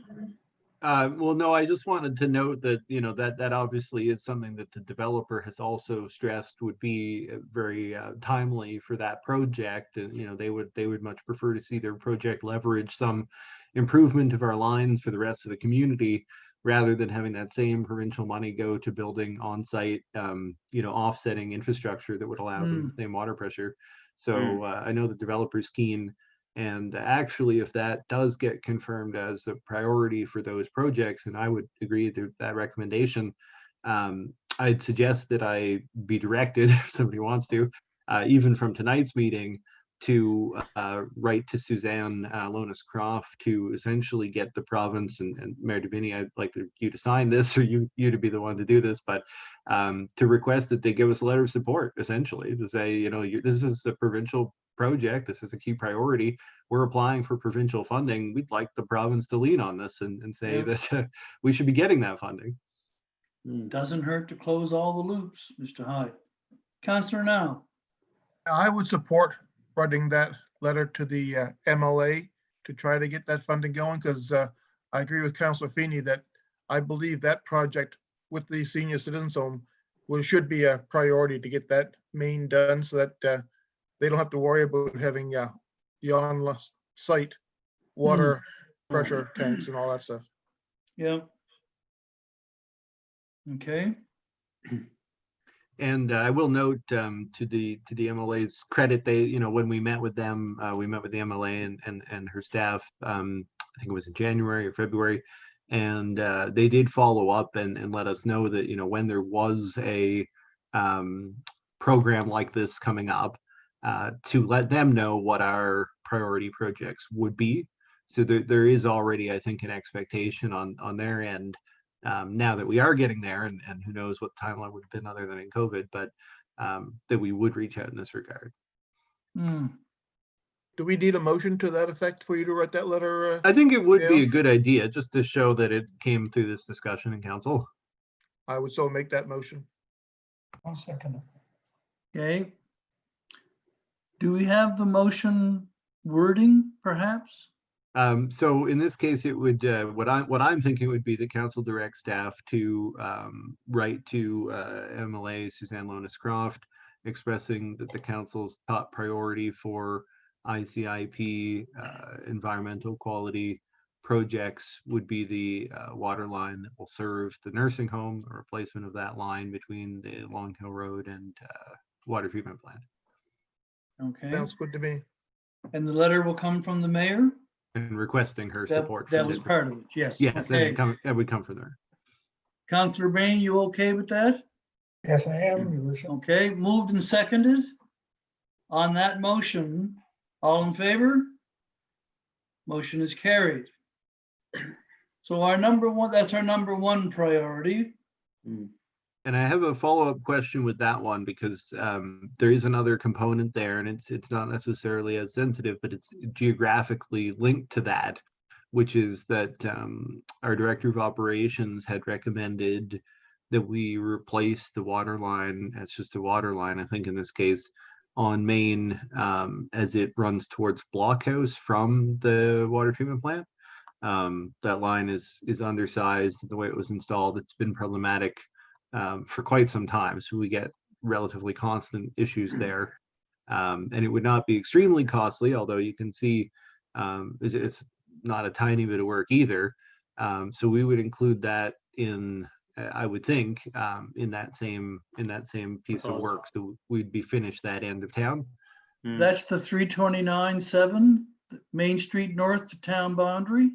Well, no, I just wanted to note that, that obviously is something that the developer has also stressed would be very timely for that project. And, they would much prefer to see their project leverage some improvement of our lines for the rest of the community, rather than having that same provincial money go to building on-site, offsetting infrastructure that would allow the same water pressure. So I know the developer's keen. And actually, if that does get confirmed as a priority for those projects, and I would agree to that recommendation, I'd suggest that I be directed, if somebody wants to, even from tonight's meeting, to write to Suzanne Lonis-Croft to essentially get the province and Mayor Davini, I'd like you to sign this, or you to be the one to do this, but to request that they give us a letter of support, essentially, to say, this is a provincial project, this is a key priority, we're applying for provincial funding, we'd like the province to lean on this and say that we should be getting that funding. Doesn't hurt to close all the loops, Mr. Hyde. Councillor Now. I would support writing that letter to the MLA to try to get that funding going, because I agree with Councilor Feeney that I believe that project with the senior citizens home should be a priority to get that main done so that they don't have to worry about having the on-site water pressure tanks and all that stuff. Yeah. Okay, And I will note to the MLA's credit, they, when we met with them, we met with the MLA and her staff. I think it was in January or February, and they did follow up and let us know that when there was a program like this coming up, to let them know what our priority projects would be. So there is already, I think, an expectation on their end. Now that we are getting there, and who knows what the timeline would have been other than in COVID, but that we would reach out in this regard. Hmm. Do we need a motion to that effect for you to write that letter? I think it would be Yeah. a good idea just to show that it came through this discussion in council. I would so make that motion. I'll second it. Okay. Do we have the motion wording, perhaps? So in this case, it would, what I'm thinking would be the council direct staff to write to MLA Suzanne Lonis Croft, expressing that the council's top priority for ICIP environmental quality projects would be the water line that will serve the nursing home, the replacement of that line between the Long Hill Road and water treatment plant. Okay, Sounds good to me. and the letter will come from the mayor? And requesting her That, support. that for was it. part of it, yes. Yes, then Okay, it would come from there. Councillor Bain, you okay with that? Yes, I am, Your Worship. Okay, moved and seconded. On that motion, all in favor? Motion is carried. So our number one, that's our number one priority. And I have a follow-up question with that one because there is another component there, and it's not necessarily as sensitive, but it's geographically linked to that, which is that our director of operations had recommended that we replace the water line. It's just a water line, I think in this case, on Main as it runs towards Blockhouse from the water treatment plant. That line is undersized. The way it was installed, it's been problematic for quite some time. So we get relatively constant issues there. And it would not be extremely costly, although you can see it's not a tiny bit of work either. So we would include that in, I would think, in that same piece of work. So we'd be finished that end of town. That's the 329-7 Main Street north to town boundary.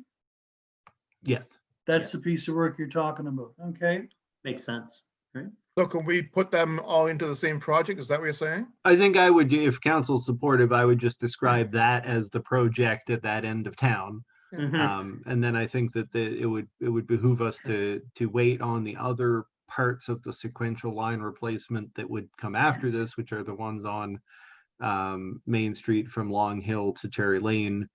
Yes. That's the piece of work you're talking about. Okay. Makes sense. So can we put them all into the same project? Is that what you're saying? I think I would, if council's supportive, I would just describe that as the project at that end of town. And then I think that it would behoove us to wait on the other parts of the sequential line replacement that would come after this, which are the ones on Main Street from Long Hill to Cherry Lane.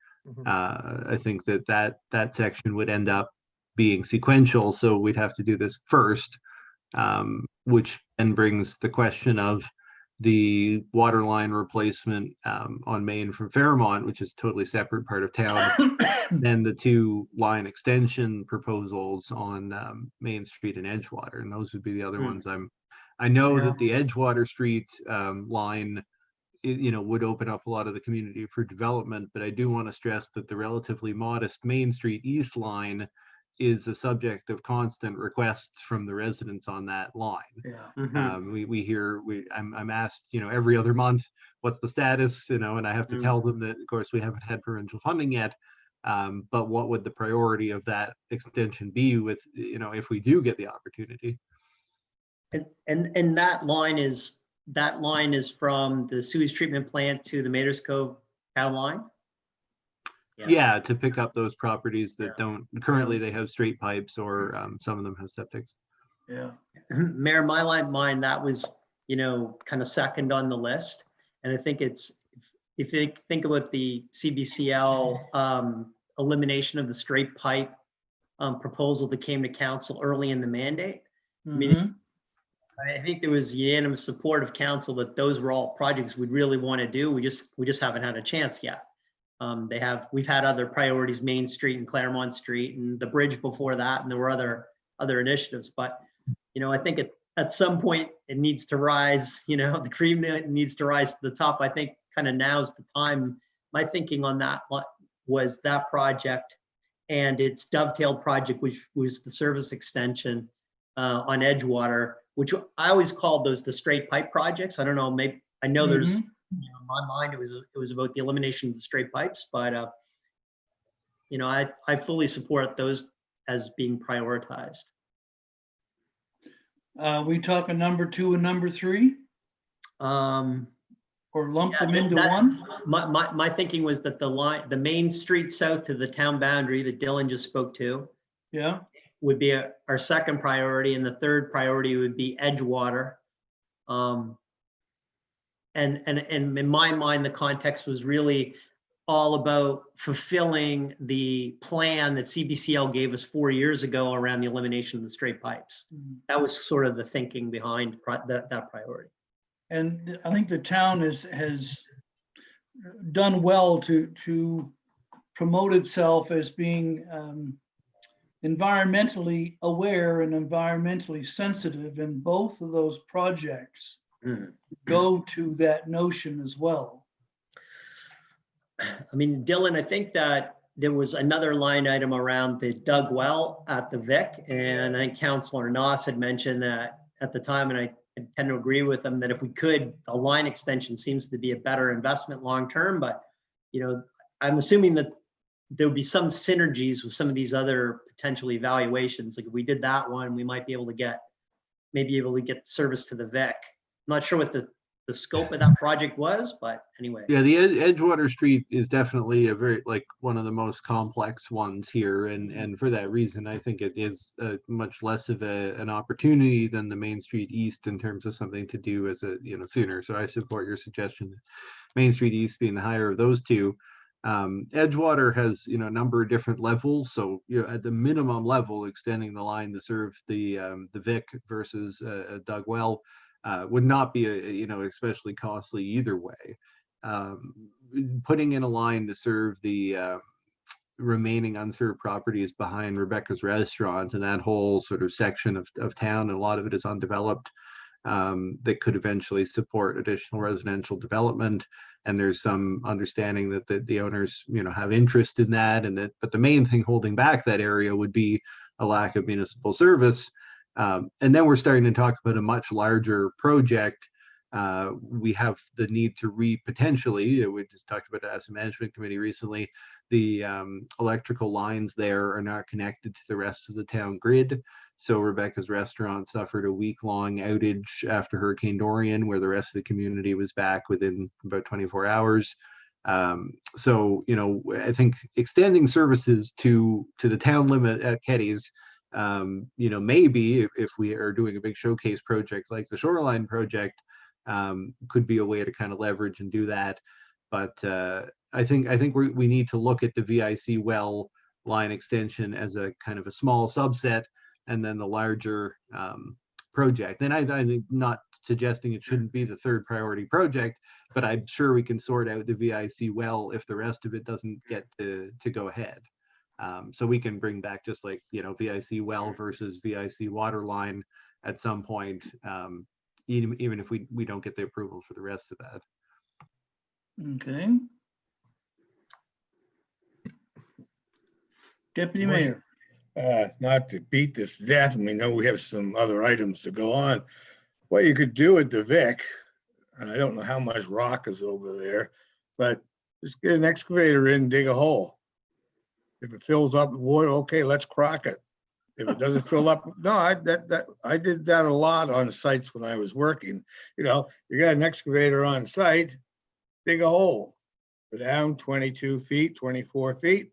I think that section would end up being sequential, so we'd have to do this first, which then brings the question of the water line replacement on Main from Fairmont, which is a totally separate part of town, then the two line extension proposals on Main Street and Edgewater, and those would be the other ones. I know that the Edgewater Street line, would open up a lot of the community for development, but I do want to stress that the relatively modest Main Street East line is a subject of constant requests from the residents on that line. Yeah. I'm asked, every other month, what's the status, and I have to tell them that, of course, we haven't had provincial funding yet. But what would the priority of that extension be with, if we do get the opportunity? And that line is from the sewage treatment plant to the Maiders Cove town line? Yeah, to pick up those properties that don't currently, they have straight pipes, or some of them have septics. Yeah. Mayor, my mind, that was, kind of second on the list. And I think it's, if you think about the CBCL elimination of the straight pipe proposal that came to council early in the mandate, I think there was unanimous support of council that those were all projects we'd really want to do. We just haven't had a chance yet. We've had other priorities, Main Street and Claremont Street and the bridge before that, and there were other initiatives. But, I think at some point it needs to rise, the cream needs to rise to the top. I think kind of now's the time. My thinking on that was that project and its dovetailed project, which was the service extension on Edgewater, which I always called those the straight pipe projects. I don't know, maybe, I know there's, in my mind, it was about the elimination of the straight pipes, but I fully support those as being prioritized. We talking number 2 and number 3, or lump them into one? My thinking was that the main street south to the town boundary that Dylan just spoke to Yeah. would be our second priority, and the third priority would be Edgewater. And in my mind, the context was really all about fulfilling the plan that CBCL gave us 4 years ago around the elimination of the straight pipes. That was sort of the thinking behind that priority. And I think the town has done well to promote itself as being environmentally aware and environmentally sensitive, and both of those projects go to that notion as well. I mean, Dylan, I think that there was another line item around the dug well at the Vic, and I think Councillor Noss had mentioned that at the time, and I tend to agree with them, that if we could, a line extension seems to be a better investment long-term, but, I'm assuming that there would be some synergies with some of these other potential evaluations. Like if we did that one, we might be able to get service to the Vic. I'm not sure what the scope of that project was, but anyway. Yeah, the Edgewater Street is definitely a very, one of the most complex ones here. And for that reason, I think it is much less of an opportunity than the Main Street East in terms of something to do as sooner. So I support your suggestion, Main Street East being the higher of those two. Edgewater has, a number of different levels. So, at the minimum level, extending the line to serve the Vic versus a dug well would not be especially costly either way. Putting in a line to serve the remaining unserved properties behind Rebecca's Restaurant and that whole sort of section of town, and a lot of it is undeveloped, that could eventually support additional residential development. And there's some understanding that the owners, have interest in that, but the main thing holding back that area would be a lack of municipal service. And then we're starting to talk about a much larger project. We have the need to potentially, we just talked about the Asset Management Committee recently, the electrical lines there are not connected to the rest of the town grid. So Rebecca's Restaurant suffered a week-long outage after Hurricane Dorian, where the rest of the community was back within about 24 hours. So, I think extending services to the town limit at Keddy's, maybe if we are doing a big showcase project like the Shoreline project, could be a way to kind of leverage and do that. But I think we need to look at the VIC well line extension as a kind of a small subset, and then the larger project. And I think, not suggesting it shouldn't be the third priority project, but I'm sure we can sort out the VIC well if the rest of it doesn't get to go ahead. So we can bring back just VIC well versus VIC water line at some point, even if we don't get the approval for the rest of that. Okay. Deputy Mayor. Not to beat this to death, and we know we have some other items to go on. What you could do at the Vic, and I don't know how much rock is over there, but just get an excavator in, dig a hole. If it fills up with water, okay, let's crock it. If it doesn't fill up, no, I did that a lot on sites when I was working. You got an excavator on site, dig a hole, go down 22 feet, 24 feet.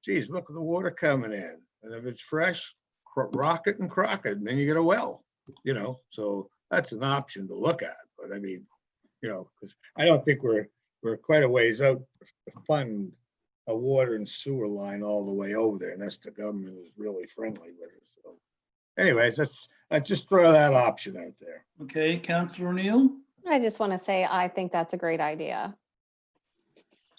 Geez, look at the water coming in. And if it's fresh, rock it and crock it, and then you get a well, so that's an option to look at. But I mean, because I don't think we're quite a ways out to fund a water and sewer line all the way over there, unless the government is really friendly with it. So anyways, let's just throw that option out there. Okay, Councillor O'Neill. I just want to say, I think that's a great idea.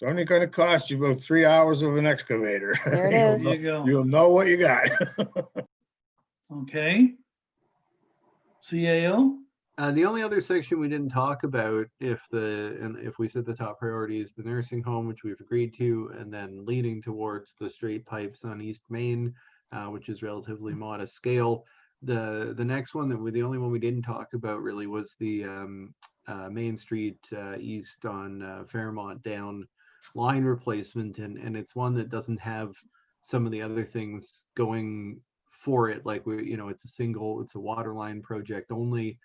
It's only gonna cost you about 3 hours of an excavator. There it You'll is. know- There you go. You'll know what you got. Okay. CAO? The only other section we didn't talk about, if we said the top priority is the nursing home, which we've agreed to, and then leading towards the straight pipes on East Main, which is relatively modest scale. The next one the only one we didn't talk about really was the Main Street east on Fairmont down line replacement, and it's one that doesn't have some of the other things going for it. Like it's a water line project only.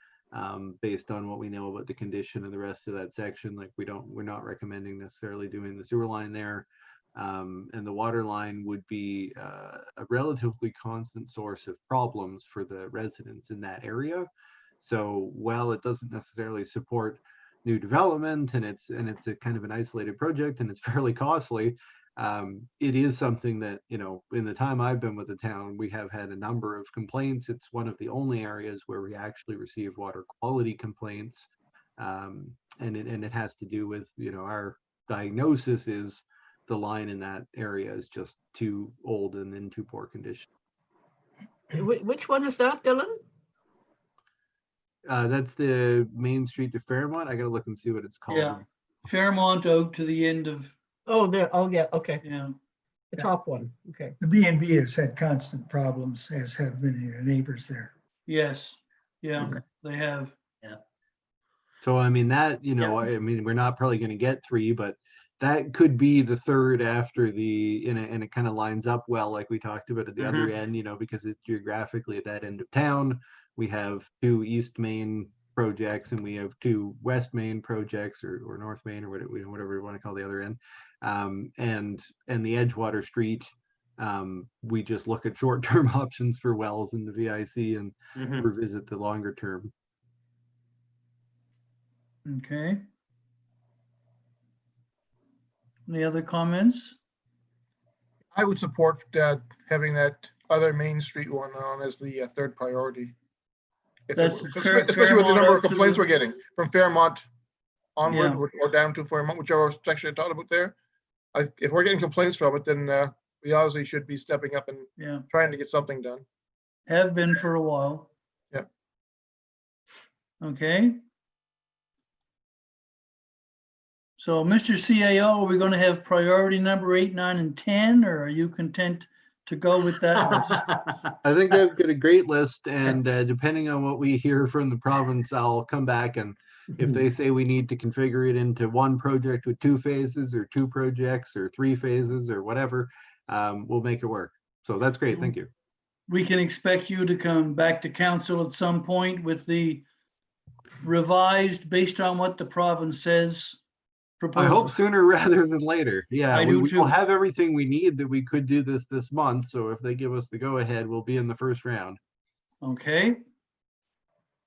Based on what we know about the condition of the rest of that section, like we're not recommending necessarily doing the sewer line there. And the water line would be a relatively constant source of problems for the residents in that area. So while it doesn't necessarily support new development, and it's a kind of an isolated project and it's fairly costly, it is something that, in the time I've been with the town, we have had a number of complaints. It's one of the only areas where we actually receive water quality complaints. And it has to do with, our diagnosis is the line in that area is just too old and in too poor condition. Which one is that, Dylan? That's the Main Street to Fairmont. I gotta look and see what it's called. Yeah. Fairmont out to the end of, Oh, there, oh, yeah, okay, yeah. the top one, okay. The B&B has had constant problems, as have many of the neighbors there. Yes. Yeah, Okay. they have. So I mean that, Yeah. I mean, we're not probably going to get 3, but that could be the third after and it kind of lines up well, like we talked about at the other end, because it's geographically at that end of town. We have 2 East Main projects and we have 2 West Main projects or North Main or whatever we want to call the other end. And the Edgewater Street, we just look at short-term options for wells in the VIC and revisit the longer term. Okay. Any other comments? I would support having that other Main Street one on as the third priority. That's Especially with the Fairmont number out of to complaints the- we're getting from Fairmont onward Yeah. or down to Fairmont, whichever section I talked about there. If we're getting complaints from it, then we obviously should be stepping up and Yeah, trying to get something done. have been for a while. Yep. Okay. So, Mr. CAO, are we going to have priority number 8, 9, and 10, or are you content to go with that list? I think I've got a great list, and depending on what we hear from the province, I'll come back, and if they say we need to configure it into one project with 2 phases or 2 projects or 3 phases or whatever, we'll make it work. So that's great. Thank you. We can expect you to come back to council at some point with the revised, based on what the province says, I hope proposal. sooner rather than later. Yeah, I we do will too. have everything we need that we could do this month. So if they give us the go ahead, we'll be in the first round. Okay.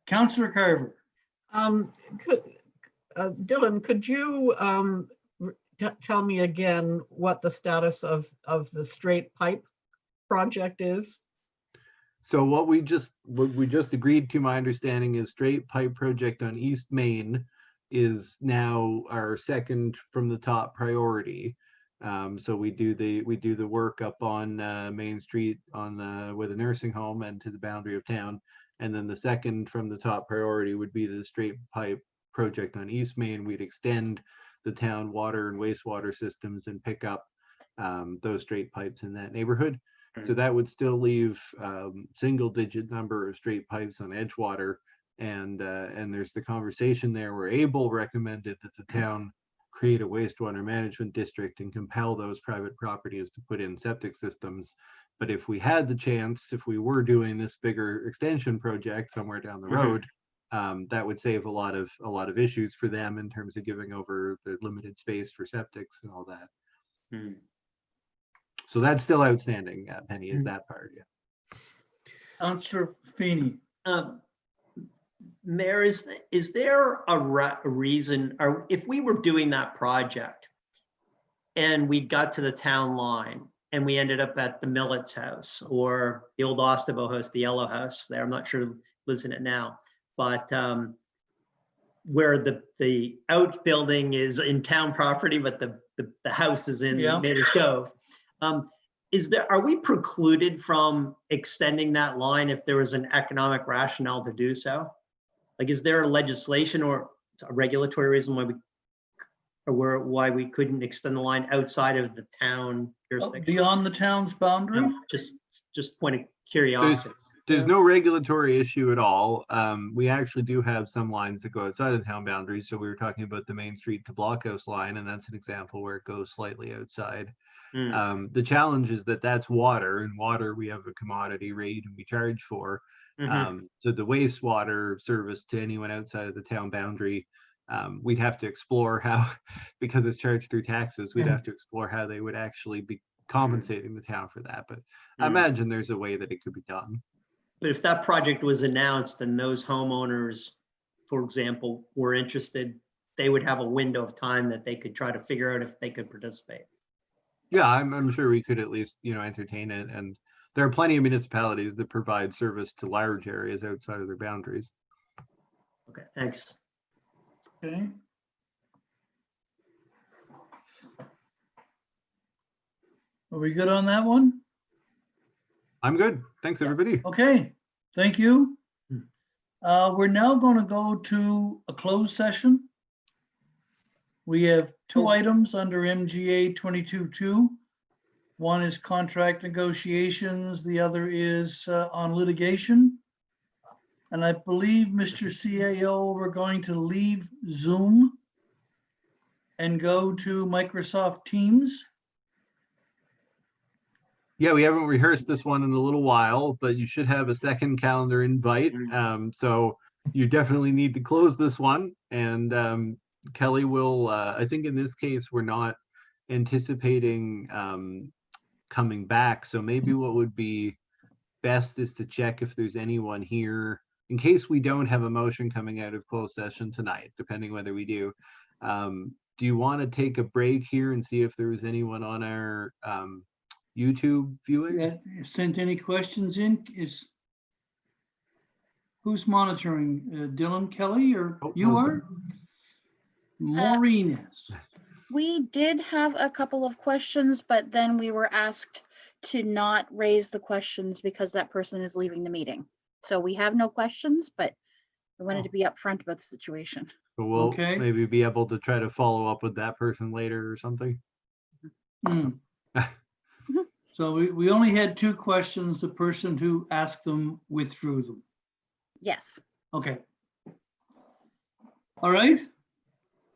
Councillor Carver. Dylan, could you tell me again what the status of the straight pipe project is? So what we just agreed to, my understanding, is straight pipe project on East Main is now our second from the top priority. So we do the work up on Main Street with a nursing home and to the boundary of town, and then the second from the top priority would be the straight pipe project on East Main. We'd extend the town water and wastewater systems and pick up those straight pipes in that neighborhood. So that would still leave single-digit number of straight pipes on Edgewater. And there's the conversation there where Abel recommended that the town create a wastewater management district and compel those private properties to put in septic systems. But if we had the chance, if we were doing this bigger extension project somewhere down the road, that would save a lot of issues for them in terms of giving over the limited space for septics and all that. So that's still outstanding, Penny, is that part, yeah. Councillor Feeney. Mayor, is there a reason, or if we were doing that project and we got to the town line and we ended up at the Millet's house or the old Ostabo house, the yellow house there, I'm not sure who lives in it now, but where the outbuilding is in town property, but the house is in Yeah. Mater's Cove. Are we precluded from extending that line if there was an economic rationale to do so? Like, is there a legislation or a regulatory reason why we couldn't extend the line outside of the town jurisdiction? Beyond the town's boundary? Just point of curiosity. There's no regulatory issue at all. We actually do have some lines that go outside of the town boundaries. So we were talking about the Main Street to Blockhouse line, and that's an example where it goes slightly outside. The challenge is that that's water, and water we have a commodity rate and we charge for. So the wastewater service to anyone outside of the town boundary, we'd have to explore how, because it's charged through taxes, we'd have to explore how they would actually be compensating the town for that. But I imagine there's a way that it could be done. But if that project was announced and those homeowners, for example, were interested, they would have a window of time that they could try to figure out if they could participate. Yeah, I'm sure we could at least, entertain it. And there are plenty of municipalities that provide service to large areas outside of their boundaries. Okay, thanks. Okay. Are we good on that one? I'm good. Thanks, everybody. Okay, thank you. We're now going to go to a closed session. We have two items under MGA 22.2. One is contract negotiations, the other is on litigation. And I believe, Mr. CAO, we're going to leave Zoom and go to Microsoft Teams. Yeah, we haven't rehearsed this one in a little while, but you should have a second calendar invite. So you definitely need to close this one. And Kelly will, I think in this case, we're not anticipating coming back. So maybe what would be best is to check if there's anyone here in case we don't have a motion coming out of closed session tonight, depending whether we do. Do you want to take a break here and see if there was anyone on our YouTube viewing? Yeah, sent any questions in? Who's monitoring? Dylan, Kelly, or Oh, you are? Maureen is. We did have a couple of questions, but then we were asked to not raise the questions because that person is leaving the meeting. So we have no questions, but we wanted to be upfront about the situation. But we'll Okay. maybe be able to try to follow up with that person later or something. So we only had two questions. The person who asked them withdrew them. Yes. Okay. All right.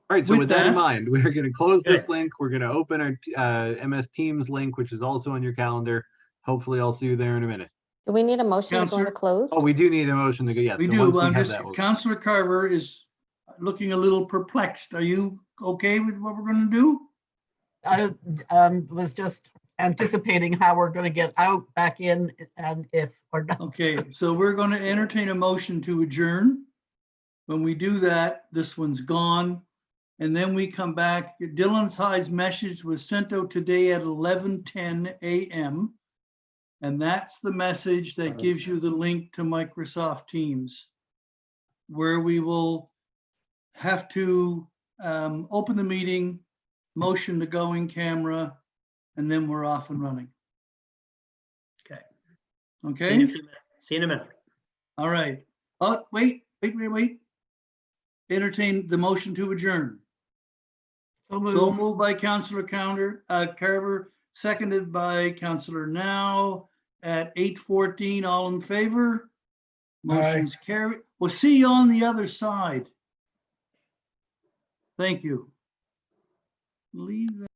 All right, so With with that in that- mind, we're going to close this Okay. link. We're going to open our MS Teams link, which is also on your calendar. Hopefully I'll see you there in a minute. Do we need a motion to go Counselor? into closed? Oh, we do need a motion to go. Yes. We so do. once we I'm have just, that, we'll- Councillor Carver is looking a little perplexed. Are you okay with what we're going to do? I was just anticipating how we're going to get out, back in, and if or not. Okay, so we're going to entertain a motion to adjourn. When we do that, this one's gone. And then we come back. Dylan's High's message was sent out today at 11:10 a.m. And that's the message that gives you the link to Microsoft Teams, where we will have to open the meeting, motion to go in camera, and then we're off and running. Okay. Okay? See you in a few minutes. See you in a minute. All right. Oh, wait. Entertain the motion to adjourn. So So moved by Councillor Carver, seconded by Councillor Now at 8:14. All in favor? Motion's carried. We'll see you on the other side. Thank you. Leave that.